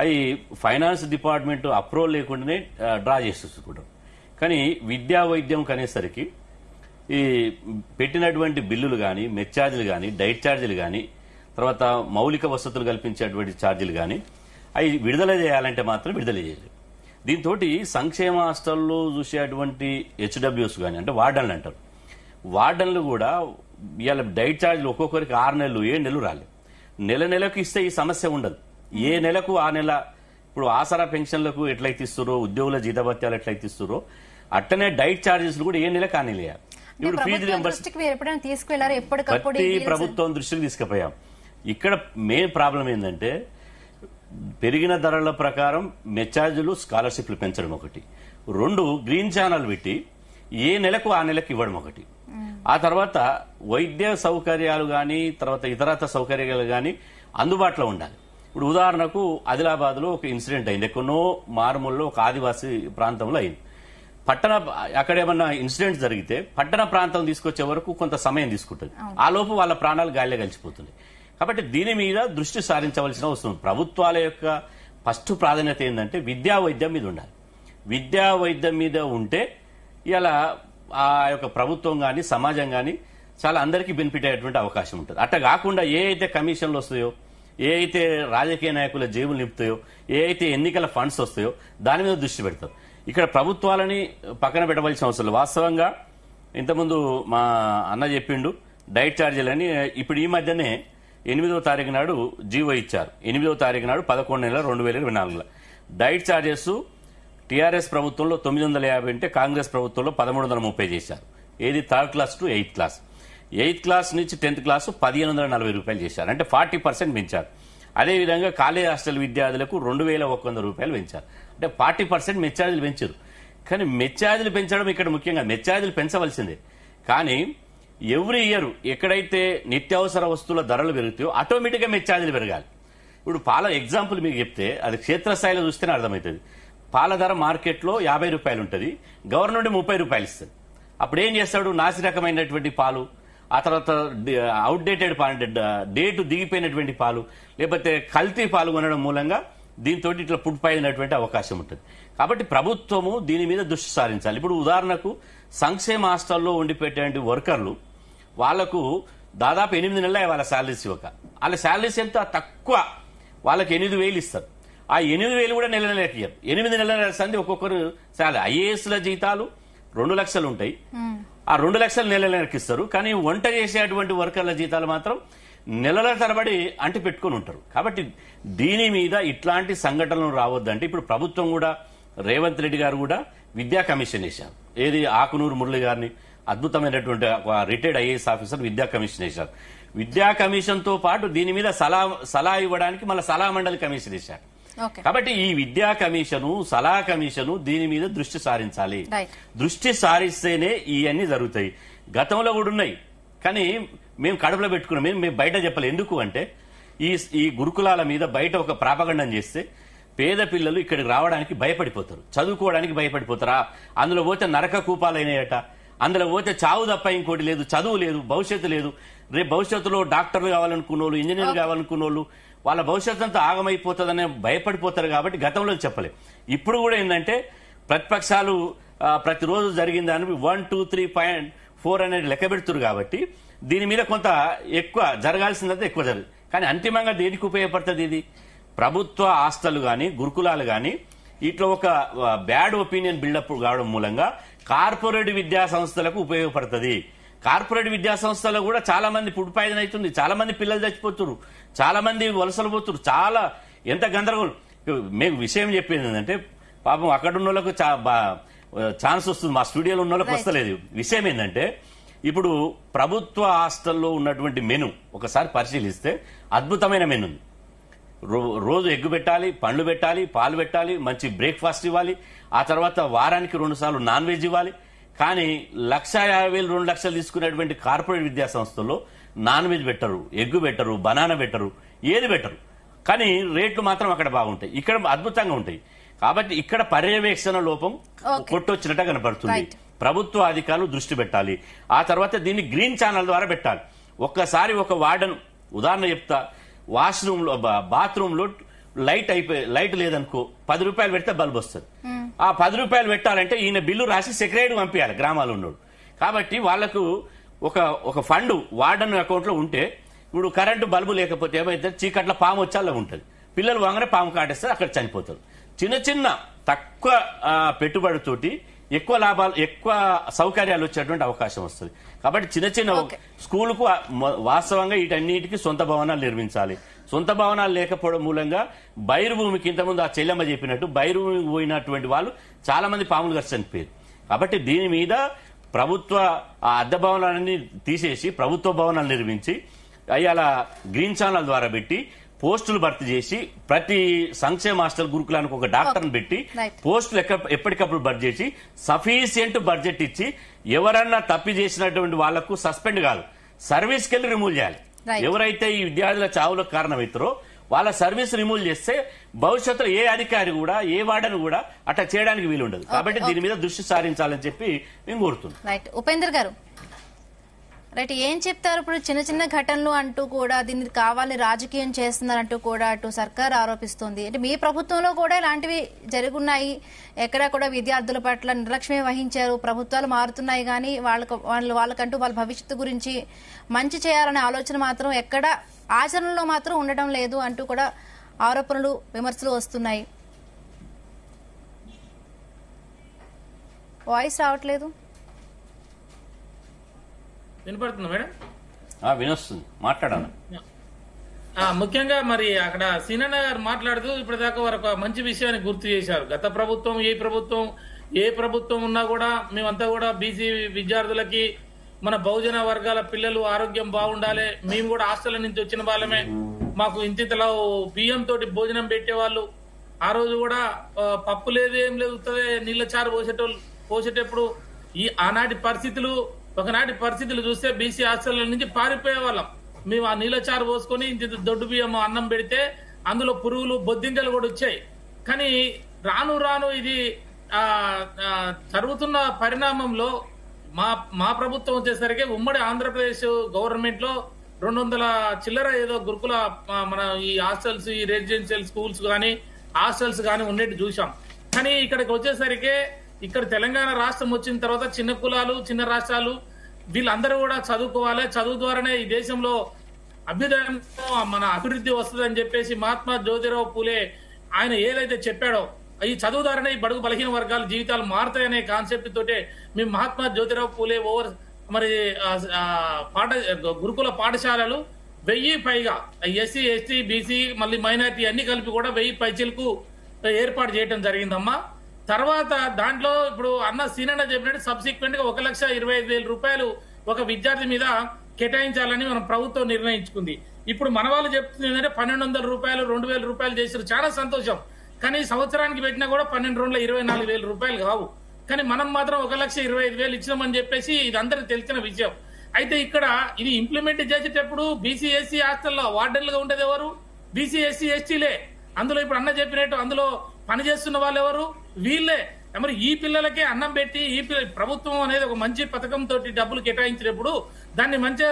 అవి ఫైనాన్స్ డిపార్ట్మెంట్ అప్రూవల్ లేకుండానే డ్రా చేసేసుకుంటారు. కానీ విద్యా వైద్యం కనేసరికి ఈ పెట్టినటువంటి బిల్లులు కానీ, మెస్ ఛార్జీలు కానీ, డైట్ ఛార్జీలు కానీ, తర్వాత మౌలిక వసతులు కల్పించేటువంటి ఛార్జీలు కానీ అవి విడుదల చేయాలంటే మాత్రం విడుదల చేయలేదు. దీంతో సంక్షేమ హాస్టల్లో చూసేటువంటి హెచ్డబ్ల్యూస్ కానీ, అంటే వార్డన్లు అంటారు, వార్డన్లు కూడా ఇవాళ డైట్ ఛార్జీలు ఒక్కొక్కరికి 6 నెలలు 7 నెలలు రాలేదు. నెలకు ఇస్తే ఈ సమస్య ఉండదు. ఏ నెలకు ఆ నెల, ఇప్పుడు ఆసరా పెన్షన్లకు ఎట్లయితే ఇస్తారో, ఉద్యోగుల జీతభత్యాలు ఎట్లయితే ఇస్తారో, అట్టనే డైట్ ఛార్జెస్ కూడా ఏ నెలకు ఆ నెల. ఇప్పుడు ఫీజు ప్రతి ప్రభుత్వం దృష్టికి తీసుకుపోయాం. ఇక్కడ మెయిన్ ప్రాబ్లం ఏంటంటే పెరిగిన ధరల ప్రకారం మెచ్చార్జీలు, స్కాలర్షిప్లు పెంచడం ఒకటి, 2 గ్రీన్ ఛానల్ పెట్టి ఏ నెలకు ఆ నెలకు ఇవ్వడం ఒకటి. ఆ తర్వాత వైద్య సౌకర్యాలు కానీ, తర్వాత ఇతరత్ర సౌకర్యాలు కానీ అందుబాటులో ఉండాలి. ఇప్పుడు ఉదాహరణకు ఆదిలాబాద్ లో ఒక ఇన్సిడెంట్ అయింది. ఎక్కడో మారుమూలలో ఒక ఆదివాసీ ప్రాంతంలో అయింది. అక్కడ ఏమన్నా ఇన్సిడెంట్ జరిగితే పట్టణ ప్రాంతం తీసుకొచ్చే వరకు కొంత సమయం తీసుకుంటుంది. ఆ లోపు వాళ్ళ ప్రాణాలు గాలిలో కలిసిపోతుంది. కాబట్టి దీని మీద దృష్టి సారించవలసిన అవసరం. ప్రభుత్వాల యొక్క ఫస్ట్ ప్రాధాన్యత ఏంటంటే విద్యా వైద్యం మీద ఉండాలి. విద్యా వైద్యం మీద ఉంటే ఇలా ఆ యొక్క ప్రభుత్వం గాని సమాజం గాని చాలా అందరికీ బెనిఫిట్ అయ్యేటువంటి అవకాశం ఉంటుంది. అట్లా కాకుండా ఏ అయితే కమిషన్లు వస్తాయో, ఏ అయితే రాజకీయ నాయకుల జేబులు నింపుతాయో, ఏ అయితే ఎన్నికల ఫండ్స్ వస్తాయో దాని మీద దృష్టి పెడతారు. ఇక్కడ ప్రభుత్వాలని పక్కన పెట్టవలసిన అవసరం లేదు. వాస్తవంగా ఇంతకుముందు మా అన్న చెప్పిండు డైట్ ఛార్జీలని. ఇప్పుడు ఈ మధ్యనే 8వ తారీఖు నాడు జీవో ఇచ్చారు. 8వ తారీఖు నాడు 11/11/2024 డైట్ ఛార్జెస్ టీఆర్ఎస్ ప్రభుత్వంలో 950 అంటే కాంగ్రెస్ ప్రభుత్వంలో 1330 చేశారు. ఏది 3rd class to 8th class. 8th class నుంచి 10th క్లాస్ 1540 రూపాయలు చేశారు. అంటే 40% పెంచారు. అదేవిధంగా కాలేజ్ హాస్టల్ విద్యార్థులకు 2100 రూపాయలు పెంచారు. అంటే 40% మెచ్చార్జీలు పెంచారు. కానీ మెచ్చార్జీలు పెంచడం ఇక్కడ ముఖ్యంగా మెచ్చార్జీలు పెంచవలసిందే. కానీ ఎవ్రీ ఇయర్ ఎక్కడైతే నిత్యావసర వస్తువుల ధరలు పెరుగుతాయో ఆటోమేటిక్ గా మెచ్చార్జీలు పెరగాలి. ఇప్పుడు పాల ఎగ్జాంపుల్ మీకు చెప్తే అది క్షేత్రస్థాయిలో చూస్తేనే అర్థమవుతుంది. పాల ధర మార్కెట్లో 50 రూపాయలు ఉంటుంది, గవర్నమెంట్ 30 రూపాయలు ఇస్తుంది. అప్పుడు ఏం చేస్తాడు? నాసి రకమైనటువంటి పాలు, ఆ తర్వాత అవుట్డేటెడ్ పాలు, డేటు దిగిపోయినటువంటి పాలు, లేకపోతే కల్తీ పాలు కొనడం మూలంగా దీంతో ఇట్లా పుట్టిపోయినటువంటి అవకాశం ఉంటుంది. కాబట్టి ప్రభుత్వము దీని మీద దృష్టి సారించాలి. ఇప్పుడు ఉదాహరణకు సంక్షేమ హాస్టల్లో ఉండిపెట్టే వర్కర్లు వాళ్లకు దాదాపు 8 నెలలే వాళ్ళ శాలరీస్ ఇవ్వక, వాళ్ళ శాలరీస్ ఎంత తక్కువ, వాళ్ళకి 8,000 ఇస్తారు. ఆ 8,000 కూడా నెల నెలకి ఇయ్యరు. 8 నెలల సంది ఒక్కొక్కరు శాలరీ. ఐఏఎస్ల జీతాలు 2 లక్షలు ఉంటాయి. ఆ 2 లక్షలు నెల నెలకి ఇస్తారు. కానీ వంట చేసేటువంటి వర్కర్ల జీతాలు మాత్రం నెలల తరబడి అంటి పెట్టుకుని ఉంటారు. కాబట్టి దీని మీద ఇట్లాంటి సంఘటనలు రావద్దంటే ఇప్పుడు ప్రభుత్వం కూడా రేవంత్ రెడ్డి గారు కూడా విద్యా కమిషన్ వేశారు. ఏది ఆకునూరు మురళి గారిని అద్భుతమైనటువంటి రిటైర్డ్ ఐఏఎస్ ఆఫీసర్ విద్యా కమిషన్ వేశారు. విద్యా కమిషన్ తో పాటు దీని మీద సలహా ఇవ్వడానికి మళ్ళీ సలహా మండలి కమిషన్ వేశారు. కాబట్టి ఈ విద్యా కమిషను సలహా కమిషను దీని మీద దృష్టి సారించాలి. దృష్టి సారిస్తేనే ఇవన్నీ జరుగుతాయి. గతంలో కూడా ఉన్నాయి, కానీ మేము కడుపులో పెట్టుకున్నాం. మేము బయట చెప్పలేదు. ఎందుకు అంటే ఈ గురుకులాల మీద బయట ఒక ప్రాపగండం చేస్తే పేద పిల్లలు ఇక్కడికి రావడానికి భయపడిపోతారు, చదువుకోవడానికి భయపడిపోతారా. అందులో పోతే నరక కూపాలైనాయట, అందులో పోతే చావు తప్ప ఇంకోటి లేదు, చదువు లేదు, భవిష్యత్తు లేదు. రేపు భవిష్యత్తులో డాక్టర్లు కావాలనుకున్న వాళ్ళు, ఇంజనీర్లు కావాలనుకున్న వాళ్ళు వాళ్ళ భవిష్యత్తు అంతా ఆగమైపోతుందనే భయపడిపోతారు. కాబట్టి గతంలో చెప్పలేదు. ఇప్పుడు కూడా ఏంటంటే ప్రతిపక్షాలు ప్రతిరోజు జరిగిన దానికి 1, 2, 3.4 అనేది లెక్క పెడుతున్నారు. కాబట్టి దీని మీద కొంత ఎక్కువ జరగాల్సిందంతా ఎక్కువ జరుగుతుంది. కానీ అంతిమంగా దేనికి ఉపయోగపడుతుంది? ఇది ప్రభుత్వ హాస్టల్ గాని గురుకులాలు గాని ఇట్లా ఒక బ్యాడ్ ఒపీనియన్ బిల్డప్ కావడం మూలంగా కార్పొరేట్ విద్యా సంస్థలకు ఉపయోగపడుతుంది. కార్పొరేట్ విద్యా సంస్థలు కూడా చాలా మంది ఫుడ్ పాయిజన్ అవుతుంది, చాలా మంది పిల్లలు చచ్చిపోతున్నారు, చాలా మంది వలసలు పోతున్నారు. చాలా ఎంత గందరగోళం. మీకు విషయం చెప్పేది ఏంటంటే పాపం అక్కడున్న వాళ్ళకు ఛాన్స్ వస్తుంది, మా స్టూడియోలో ఉన్న వాళ్ళకి వస్తలేదు. విషయం ఏంటంటే ఇప్పుడు ప్రభుత్వ హాస్టల్లో ఉన్నటువంటి మెను ఒకసారి పరిశీలిస్తే అద్భుతమైన మెను ఉంది. రోజు ఎగ్గు పెట్టాలి, పండ్లు పెట్టాలి, పాలు పెట్టాలి, మంచి బ్రేక్ఫాస్ట్ ఇవ్వాలి, ఆ తర్వాత వారానికి 2 సార్లు నాన్ వెజ్ ఇవ్వాలి. కానీ 1,50,000 2 లక్షలు తీసుకునేటువంటి కార్పొరేట్ విద్యా సంస్థల్లో నాన్ వెజ్ పెట్టరు, ఎగ్గు పెట్టరు, బనానా పెట్టరు, ఏది పెట్టరు. కానీ రేట్లు మాత్రం అక్కడ బాగుంటాయి, ఇక్కడ అద్భుతంగా ఉంటాయి. కాబట్టి ఇక్కడ పర్యవేక్షణ లోపం కొట్టొచ్చినట్టు కనపడుతుంది. ప్రభుత్వ అధికారులు దృష్టి పెట్టాలి. ఆ తర్వాత దీన్ని గ్రీన్ ఛానల్ ద్వారా పెట్టాలి. ఒక్కసారి ఒక వార్డెన్ ఉదాహరణ చెప్తా, వాష్రూమ్ లో బాత్రూమ్ లో లైట్ లేదనుకో 10 రూపాయలు పెడితే బల్బ్ వస్తుంది. ఆ 10 రూపాయలు పెట్టాలంటే ఈయన బిల్లు రాసి సెక్రటరీ పంపించాలి గ్రామాల్లో ఉన్నాడు. కాబట్టి వాళ్లకు ఒక ఫండ్ వార్డెన్ అకౌంట్ లో ఉంటే ఇప్పుడు కరెంటు బల్బు లేకపోతే ఏమైతే చీకట్ల పాము వచ్చాలో ఉంటుంది, పిల్లలు వాంగనే పాము కాటేస్తారు, అక్కడ చనిపోతారు. చిన్న చిన్న తక్కువ పెట్టుబడితోటి ఎక్కువ లాభాలు, ఎక్కువ సౌకర్యాలు వచ్చేటువంటి అవకాశం వస్తుంది. కాబట్టి చిన్న చిన్న స్కూలుకు వాస్తవంగా వీటన్నిటికీ సొంత భవనాలు నిర్మించాలి. సొంత భవనాలు లేకపోవడం మూలంగా బైరుభూమికి ఇంతకుముందు ఆ చెల్లెమ్మ చెప్పినట్టు బైరుభూమికి పోయినటువంటి వాళ్ళు చాలా మంది పాములు గారు చనిపోయారు. కాబట్టి దీని మీద ప్రభుత్వ అద్దె భవనాలన్నీ తీసేసి ప్రభుత్వ భవనాలు నిర్మించి అయ్యాల గ్రీన్ ఛానల్ ద్వారా పెట్టి పోస్టులు భర్తీ చేసి ప్రతి సంక్షేమ హాస్టల్ గురుకులానికి ఒక డాక్టర్ని పెట్టి పోస్టులు ఎప్పటికప్పుడు భర్తీ చేసి సఫిషియంట్ బడ్జెట్ ఇచ్చి ఎవరన్నా తప్పి చేసినటువంటి వాళ్లకు సస్పెండ్ కాదు, సర్వీస్కి వెళ్ళి రిమూవ్ చేయాలి. ఎవరైతే ఈ విద్యార్థుల చావులకు కారణమవుతారో వాళ్ళ సర్వీస్ రిమూవ్ చేస్తే భవిష్యత్తులో ఏ అధికారి కూడా ఏ వార్డను కూడా అట్లా చేయడానికి వీలుండదు. కాబట్టి దీని మీద దృష్టి సారించాలని చెప్పి మేము కోరుతున్నాం. రైట్ ఉపేందర్ గారు, రైట్ ఏం చెప్తారు? ఇప్పుడు చిన్న చిన్న ఘటనలు అంటూ కూడా దీన్ని కావాలని రాజకీయం చేస్తున్నారంటూ కూడా అటు సర్కార్ ఆరోపిస్తుంది. అంటే మీ ప్రభుత్వంలో కూడా ఇలాంటివి జరుగున్నాయి, ఎక్కడా కూడా విద్యార్థుల పట్ల నిర్లక్ష్యమే వహించారు. ప్రభుత్వాలు మారుతున్నాయి కానీ వాళ్ళకంటూ వాళ్ళ భవిష్యత్తు గురించి మంచి చేయాలనే ఆలోచన మాత్రం ఎక్కడ ఆచరణలో మాత్రం ఉండటం లేదు అంటూ కూడా ఆరోపణలు విమర్శలు వస్తున్నాయి. వాయిస్ రావట్లేదు. వినపడుతుంది మేడం? వినొస్తుంది, మాట్లాడాలి. ముఖ్యంగా మరి అక్కడ సీనన్న గారు మాట్లాడుతూ ఇప్పటిదాకా వరకు మంచి విషయాన్ని గుర్తు చేశారు. గత ప్రభుత్వం ఏ ప్రభుత్వం ఉన్నా కూడా మేమంతా కూడా బీసీ విద్యార్థులకి మన బహుజన వర్గాల పిల్లలు ఆరోగ్యం బాగుండాలి, మేము కూడా హాస్టల్ నుంచి వచ్చిన వాళ్ళమే, మాకు ఇంతింతలో బియ్యం తోటి భోజనం పెట్టేవాళ్ళు. ఆ రోజు కూడా పప్పు లేదు ఏం లేదు, నీళ్ళ చారు పోసేటప్పుడు ఈ ఆనాటి పరిస్థితులు ఒకనాటి పరిస్థితులు చూస్తే బీసీ హాస్టల్ నుంచి పారిపోయే వాళ్ళం. మేము ఆ నీళ్ళ చారు పోసుకొని ఇంత దొడ్డు బియ్యం అన్నం పెడితే అందులో పురుగులు బొద్దింకలు కూడా వచ్చాయి. కానీ రాను రాను ఇది జరుగుతున్న పరిణామంలో మా ప్రభుత్వం వచ్చేసరికి ఉమ్మడి ఆంధ్రప్రదేశ్ గవర్నమెంట్ లో 200 చిల్లర ఏదో గురుకుల మన ఈ హాస్టల్స్, ఈ రెసిడెన్షియల్ స్కూల్స్ గానీ హాస్టల్స్ గానీ ఉన్నట్టు చూసాం. కానీ ఇక్కడికి వచ్చేసరికి ఇక్కడ తెలంగాణ రాష్ట్రం వచ్చిన తర్వాత చిన్న కులాలు, చిన్న రాష్ట్రాలు వీళ్ళందరూ కూడా చదువుకోవాలి, చదువు ద్వారానే ఈ దేశంలో అభ్యుదయం మన అభివృద్ధి వస్తుందని చెప్పేసి మహాత్మా జ్యోతిరావు పూలే ఆయన ఏదైతే చెప్పాడో ఈ చదువు ద్వారానే ఈ బడుగు బలహీన వర్గాల జీవితాలు మారుతాయనే కాన్సెప్ట్ తోటే మేము మహాత్మా జ్యోతిరావు పూలే గురుకుల పాఠశాలలు 1000 పైగా ఎస్సీ, ఎస్టీ, బీసీ మళ్ళీ మైనార్టీ అన్ని కలిపి కూడా 1000 పైచీలకు ఏర్పాటు చేయడం జరిగిందమ్మా. తర్వాత దాంట్లో ఇప్పుడు అన్న సీనన్న చెప్పినట్టు సబ్సిక్వెంట్ గా 1,25,000 రూపాయలు ఒక విద్యార్థి మీద కేటాయించాలని మన ప్రభుత్వం నిర్ణయించుకుంది. ఇప్పుడు మన వాళ్ళు చెప్తుంది ఏంటంటే 1,200 రూపాయలు, 2,000 రూపాయలు చేసారు, చాలా సంతోషం. కానీ సంవత్సరానికి పెట్టినా కూడా 12 రోజుల 24,000 రూపాయలు కావు. కానీ మనం మాత్రం 1,25,000 ఇచ్చినామని చెప్పేసి ఇది అందరికి తెలిసిన విషయం. అయితే ఇక్కడ ఇది ఇంప్లిమెంట్ చేసేటప్పుడు బీసీ, ఎస్సీ హాస్టల్లో వార్డెన్లుగా ఉండేది ఎవరు? బీసీ, ఎస్సీ, ఎస్టీలే. అందులో ఇప్పుడు అన్న చెప్పినట్టు అందులో పనిచేస్తున్న వాళ్ళు ఎవరు? వీళ్ళే. మరి ఈ పిల్లలకే అన్నం పెట్టి ఈ ప్రభుత్వం అనేది ఒక మంచి పథకం తోటి డబ్బులు కేటాయించినప్పుడు దాన్ని మంచిగా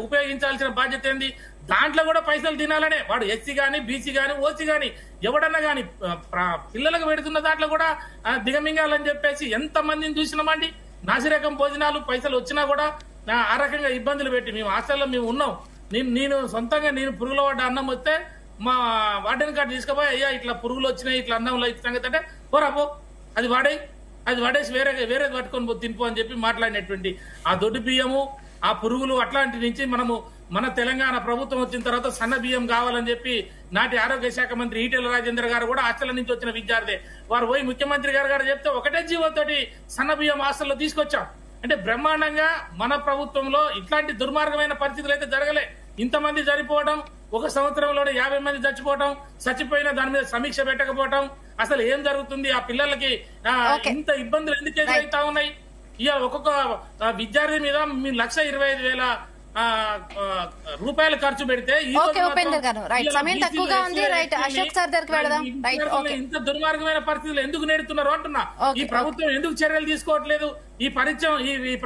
ఉపయోగించాల్సిన బాధ్యత ఏంది? దాంట్లో కూడా పైసలు తినాలనే వాడు ఎస్సీ గాని, బీసీ గాని, ఓసీ గాని ఎవడన్నా గాని పిల్లలకు పెడుతున్న దాంట్లో కూడా దిగమింగాలని చెప్పేసి ఎంత మందిని చూసినామండి. నాసిరకం భోజనాలు పైసలు వచ్చినా కూడా ఆ రకంగా ఇబ్బందులు పెట్టి మేము హాస్టల్లో మేము ఉన్నాం. నేను సొంతంగా పురుగుల పడ్డ అన్నం వస్తే మా వార్డెన్ కార్డు తీసుకుపోయి అయ్యా ఇట్లా పురుగులు వచ్చినాయి, ఇట్లా అన్నంలో సంగతి అంటే పోరాపో అది వాడేసి వేరేది పట్టుకొని తినిపో అని చెప్పి మాట్లాడినటువంటి ఆ దొడ్డు బియ్యము, ఆ పురుగులు అట్లాంటి నుంచి మన తెలంగాణ ప్రభుత్వం వచ్చిన తర్వాత సన్న బియ్యం కావాలని చెప్పి నాటి ఆరోగ్య శాఖ మంత్రి ఈటెల రాజేందర్ గారు కూడా హాస్టల్ నుంచి వచ్చిన విద్యార్థి వారు పోయి ముఖ్యమంత్రి గారు చెప్తే ఒకటే జీవోతోటి సన్న బియ్యం హాస్టల్లో తీసుకొచ్చాం. అంటే బ్రహ్మాండంగా మన ప్రభుత్వంలో ఇట్లాంటి దుర్మార్గమైన పరిస్థితులు అయితే జరగలే. ఇంతమంది చనిపోవడం, ఒక సంవత్సరంలోనే 50 మంది చచ్చిపోవడం, చచ్చిపోయిన దాని మీద సమీక్ష పెట్టకపోవడం, అసలు ఏం జరుగుతుంది? ఆ పిల్లలకి ఇంత ఇబ్బందులు ఎందుకు ఎదురవుతా ఉన్నాయి? ఇక ఒక్కొక్క విద్యార్థి మీద 1,25,000 రూపాయలు ఖర్చు పెడితే ఇంత దుర్మార్గమైన పరిస్థితులు ఎందుకు నేడుతున్నారు అంటున్నా. ఈ ప్రభుత్వం ఎందుకు చర్యలు తీసుకోవట్లేదు? ఈ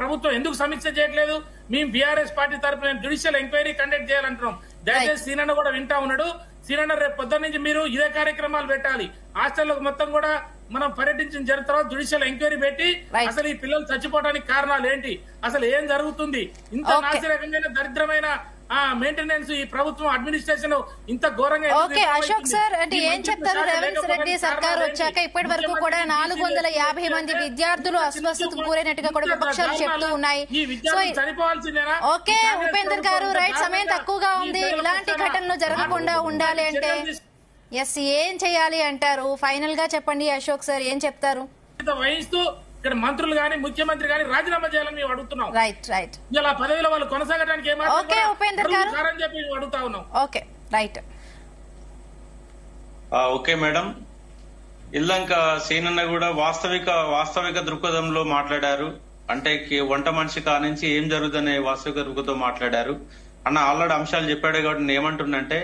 ప్రభుత్వం ఎందుకు సమీక్ష చేయట్లేదు? మేము బీఆర్ఎస్ పార్టీ తరఫున జ్యుడిషియల్ ఎంక్వైరీ కండక్ట్ చేయాలంటున్నాం. దయచేసి సీనన్న కూడా వింటా ఉన్నాడు. సీనన్న రేపు పొద్దున్న నుంచి మీరు ఇదే కార్యక్రమాలు పెట్టాలి. హాస్టల్లో మొత్తం కూడా మనం పర్యటించిన తర్వాత జ్యుడిషియల్ ఎంక్వైరీ పెట్టి అసలు ఈ పిల్లలు చచ్చిపోవడానికి కారణాలు ఏంటి, అసలు ఏం జరుగుతుంది, ఇంత నాసిరకమైన దరిద్రమైన మెయింటెనెన్స్ ఈ ప్రభుత్వం అడ్మినిస్ట్రేషన్ ఇంత ఘోరంగా. ఓకే అశోక్ సార్, అంటే ఏం చెప్తారు? రేవంత్ రెడ్డి సర్కార్ వచ్చాక ఇప్పటి వరకు కూడా 450 మంది విద్యార్థులు అస్వస్థతకు గురైనట్టుగా కూడా విపక్షాలు చెప్తూ ఉన్నాయి. చనిపోవాల్సిందేనా? ఓకే ఉపేందర్ గారు, రైట్, సమయం తక్కువగా ఉంది. ఇలాంటి ఘటనలు జరగకుండా ఉండాలి అంటే ఏం చేయాలి అంటారు? ఫైనల్ గా చెప్పండి అశోక్ సార్, ఏం చెప్తారు? వహిస్తూ ఇక్కడ మంత్రులు గాని ముఖ్యమంత్రి గాని రాజీనామా చేయాలని మేము అడుగుతున్నాం. రైట్ ఇలా పదవిలో వాళ్ళు కొనసాగడానికి చెప్పి అడుగుతా ఉన్నాం. Okay right. Okay madam. ఇల్లంక సీనన్న కూడా వాస్తవిక దృక్పథంలో మాట్లాడారు. అంటే వంట మనిషి కానించి ఏం జరుగుతుందనే వాస్తవిక దృక్పథంతో మాట్లాడారు. అన్న ఆల్రెడీ అంశాలు చెప్పాడు కాబట్టి నేను ఏమంటున్నంటే,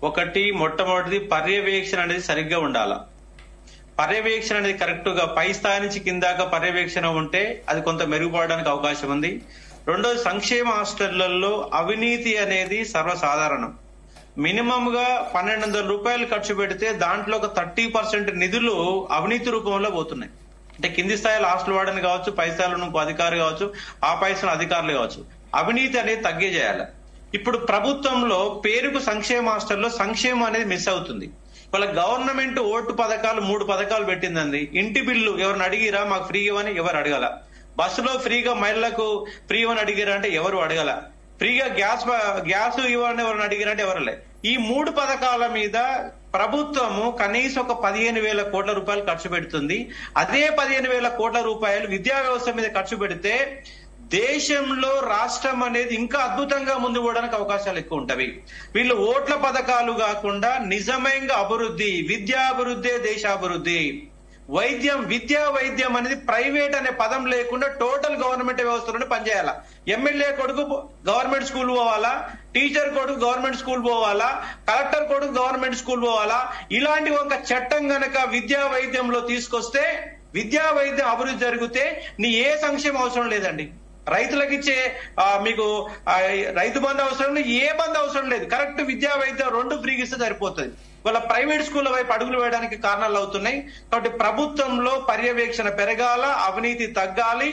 ఒకటి మొట్టమొదటిది పర్యవేక్షణ అనేది సరిగ్గా ఉండాల. పర్యవేక్షణ అనేది కరెక్ట్ గా పై స్థాయి నుంచి కిందాక పర్యవేక్షణ ఉంటే అది కొంత మెరుగుపడడానికి అవకాశం ఉంది. రెండోది, సంక్షేమ హాస్టళ్లలో అవినీతి అనేది సర్వసాధారణం. మినిమం గా 1200 రూపాయలు ఖర్చు పెడితే దాంట్లో ఒక 30% నిధులు అవినీతి రూపంలో పోతున్నాయి. అంటే కింది స్థాయిలో హాస్టల్ వాడని కావచ్చు, పై స్థాయిలో అధికారి కావచ్చు, ఆ పై స్థాయిలో అధికారులు కావచ్చు, అవినీతి అనేది తగ్గేయాలి. ఇప్పుడు ప్రభుత్వంలో పేరుకు సంక్షేమ హాస్టల్లో సంక్షేమం అనేది మిస్ అవుతుంది. వాళ్ళ గవర్నమెంట్ ఓటు పథకాలు 3 పథకాలు పెట్టిందండి. ఇంటి బిల్లు ఎవరిని అడిగిరా మాకు ఫ్రీ ఇవ్వని ఎవరు అడగల. బస్సులో ఫ్రీగా మహిళలకు ఫ్రీ ఇవ్వని అడిగిరా అంటే ఎవరు అడగల. ఫ్రీగా గ్యాస్ ఇవ్వని ఎవరిని అడిగిరంటే ఎవరులే. ఈ 3 పథకాల మీద ప్రభుత్వము కనీసం ఒక 15,000 కోట్ల రూపాయలు ఖర్చు పెడుతుంది. అదే 15,000 కోట్ల రూపాయలు విద్యా వ్యవస్థ మీద ఖర్చు పెడితే దేశంలో రాష్ట్రం అనేది ఇంకా అద్భుతంగా ముందు పోవడానికి అవకాశాలు ఎక్కువ ఉంటవి. వీళ్ళు ఓట్ల పథకాలు కాకుండా నిజమైన అభివృద్ధి, విద్యాభివృద్ధి, దేశాభివృద్ధి, విద్యా వైద్యం అనేది ప్రైవేట్ అనే పదం లేకుండా టోటల్ గవర్నమెంట్ వ్యవస్థలోనే పనిచేయాలా. ఎమ్మెల్యే కొడుకు గవర్నమెంట్ స్కూల్ పోవాలా, టీచర్ కొడుకు గవర్నమెంట్ స్కూల్ పోవాలా, కలెక్టర్ కొడుకు గవర్నమెంట్ స్కూల్ పోవాలా. ఇలాంటి ఒక చట్టం గనక విద్యా వైద్యంలో తీసుకొస్తే విద్యా వైద్యం అభివృద్ధి జరిగితే నీ ఏ సంక్షేమం అవసరం లేదండి. రైతులకు ఇచ్చే మీకు రైతు బంధు అవసరం లేదు, ఏ బంధు అవసరం లేదు. కరెక్ట్ విద్యా వైద్యం 2 ఫ్రీగా ఇస్తే సరిపోతుంది. వాళ్ళ ప్రైవేట్ స్కూళ్ల వైపు అడుగులు వేయడానికి కారణాలు అవుతున్నాయి. కాబట్టి ప్రభుత్వంలో పర్యవేక్షణ పెరగాల, అవినీతి తగ్గాలి.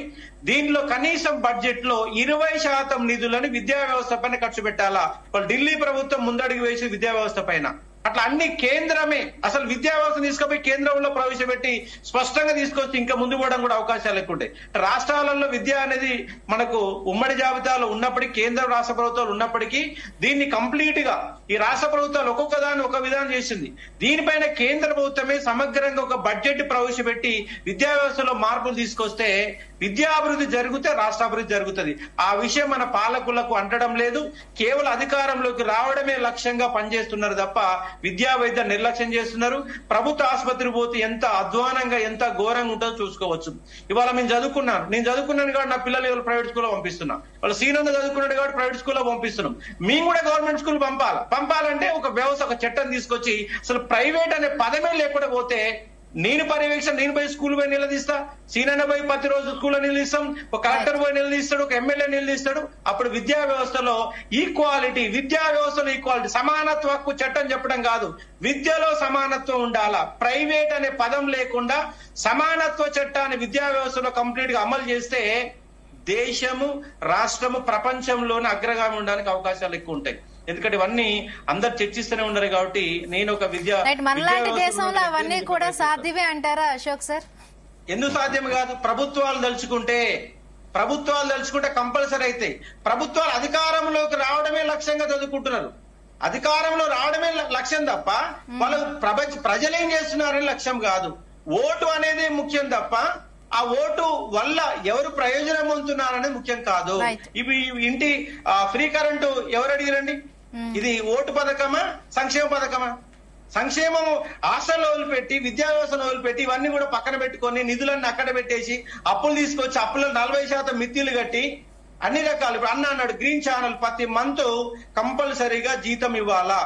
దీనిలో కనీసం బడ్జెట్ లో 20% నిధులను విద్యా వ్యవస్థ పైన ఖర్చు పెట్టాలా. వాళ్ళు ఢిల్లీ ప్రభుత్వం ముందడుగు వేసి విద్యా వ్యవస్థ పైన అట్లా అన్ని కేంద్రమే అసలు విద్యా వ్యవస్థ తీసుకుపోయి కేంద్రంలో ప్రవేశపెట్టి స్పష్టంగా తీసుకొచ్చి ఇంకా ముందు పోవడం కూడా అవకాశాలు ఎక్కువ ఉంటాయి. రాష్ట్రాలలో విద్య అనేది మనకు ఉమ్మడి జాబితాలో ఉన్నప్పటికీ, కేంద్ర రాష్ట్ర ప్రభుత్వాలు ఉన్నప్పటికీ దీన్ని కంప్లీట్ గా ఈ రాష్ట్ర ప్రభుత్వాలు ఒక్కొక్క దాన్ని ఒక విధానం చేసింది. దీనిపైన కేంద్ర ప్రభుత్వమే సమగ్రంగా ఒక బడ్జెట్ ప్రవేశపెట్టి విద్యా వ్యవస్థలో మార్పులు తీసుకొస్తే విద్యాభివృద్ధి జరిగితే రాష్ట్రాభివృద్ధి జరుగుతుంది. ఆ విషయం మన పాలకులకు అంటడం లేదు. కేవలం అధికారంలోకి రావడమే లక్ష్యంగా పనిచేస్తున్నారు తప్ప విద్యా వైద్య నిర్లక్ష్యం చేస్తున్నారు. ప్రభుత్వ ఆసుపత్రి పోతే ఎంత అధ్వానంగా ఎంత ఘోరంగా ఉంటుందో చూసుకోవచ్చు. ఇవాళ నేను చదువుకున్నాను కాబట్టి నా పిల్లలు ప్రైవేట్ స్కూల్లో పంపిస్తున్నా. వాళ్ళు సీనియర్ చదువుకున్నాడు కాబట్టి ప్రైవేట్ స్కూల్లో పంపిస్తున్నాం. మేము కూడా గవర్నమెంట్ స్కూల్ పంపాలంటే ఒక వ్యవస్థ, ఒక చట్టం తీసుకొచ్చి అసలు ప్రైవేట్ అనే పదమే లేకుండా పోతే నేను పర్యవేక్షణ, నేను పోయి స్కూల్ పోయి నిలదీస్తా, సీనన్న పోయి ప్రతిరోజు స్కూల్లో నిలదీస్తాం, ఒక కలెక్టర్ పోయి నిలదీస్తాడు, ఒక ఎమ్మెల్యే నిలదీస్తాడు. అప్పుడు విద్యా వ్యవస్థలో ఈక్వాలిటీ, సమానత్వ హక్కు చట్టం చెప్పడం కాదు, విద్యలో సమానత్వం ఉండాలా. ప్రైవేట్ అనే పదం లేకుండా సమానత్వ చట్టాన్ని విద్యా వ్యవస్థలో కంప్లీట్ గా అమలు చేస్తే దేశము, రాష్ట్రము ప్రపంచంలోనే అగ్రగామి ఉండడానికి అవకాశాలు ఎక్కువ ఉంటాయి. ఎందుకంటే ఇవన్నీ అందరు చర్చిస్తూనే ఉన్నారు కాబట్టి నేను ఒక మనలాంటి దేశంలో అవన్నీ కూడా సాధ్యమే అంటారా అశోక్ సార్? ఎందుకు సాధ్యం కాదు? ప్రభుత్వాలు తలుచుకుంటే కంపల్సరీ అయితే. ప్రభుత్వాలు అధికారంలోకి రావడమే లక్ష్యంగా చదువుకుంటున్నారు. అధికారంలో రావడమే లక్ష్యం తప్ప వాళ్ళు ప్రజలేం చేస్తున్నారని లక్ష్యం కాదు. ఓటు అనేది ముఖ్యం తప్ప ఆ ఓటు వల్ల ఎవరు ప్రయోజనం పొందుతున్నారనేది ముఖ్యం కాదు. ఇవి ఇంటి ఫ్రీ కరెంటు ఎవరు అడిగిరండి? ఇది ఓటు పథకమా, సంక్షేమ పథకమా? సంక్షేమం హాస్టల్లో వదిలిపెట్టి, విద్యా వ్యవస్థను వదిలిపెట్టి ఇవన్నీ కూడా పక్కన పెట్టుకొని నిధులన్నీ అక్కడ పెట్టేసి అప్పులు తీసుకొచ్చి అప్పులను 40% మిత్తిలు కట్టి అన్ని రకాలు. ఇప్పుడు అన్నాడు గ్రీన్ ఛానల్ ప్రతి మంత్ కంపల్సరీగా జీతం ఇవ్వాలా,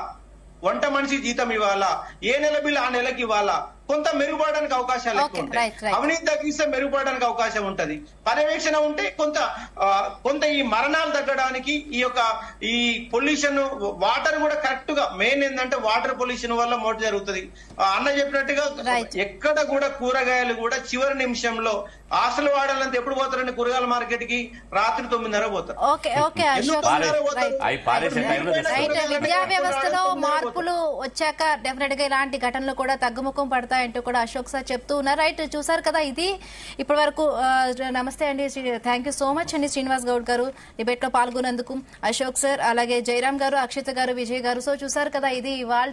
వంట మనిషి జీతం ఇవ్వాలా, ఏ నెల బిల్లు ఆ నెలకి ఇవ్వాలా. కొంత మెరుగుపడడానికి అవకాశాలు ఎక్కువ ఉంటాయి. అవినీతి తగ్గిస్తే మెరుగుపడడానికి అవకాశం ఉంటది. పర్యవేక్షణ ఉంటే కొంత ఈ మరణాలు తగ్గడానికి ఈ పొల్యూషన్, వాటర్ కూడా కరెక్ట్ గా మెయిన్ ఏంటంటే వాటర్ పొల్యూషన్ వల్ల మోటు జరుగుతుంది. అన్న చెప్పినట్టుగా ఎక్కడ కూడా కూరగాయలు కూడా చివరి నిమిషంలో ఆశలు వాడాలంటే ఎప్పుడు పోతారండి కూరగాయల మార్కెట్ కి? రాత్రి 9:30 పోతారు. విద్యా వ్యవస్థలో మార్పులు వచ్చాక డెఫినెట్ గా ఇలాంటి ఘటనలు కూడా తగ్గుముఖం పడతాయంటూ కూడా అశోక్ సార్ చెప్తూ ఉన్నారు. రైట్, చూసారు కదా, ఇది ఇప్పటి వరకు. నమస్తే అండి, థ్యాంక్ యూ సో మచ్ అండి శ్రీనివాస్ గౌడ్ గారు డిబేట్ లో పాల్గొన్నందుకు. అశోక్ సార్, అలాగే జయరాం గారు, అక్షిత గారు, విజయ్ గారు. సో చూసారు కదా, ఇది ఇవాళ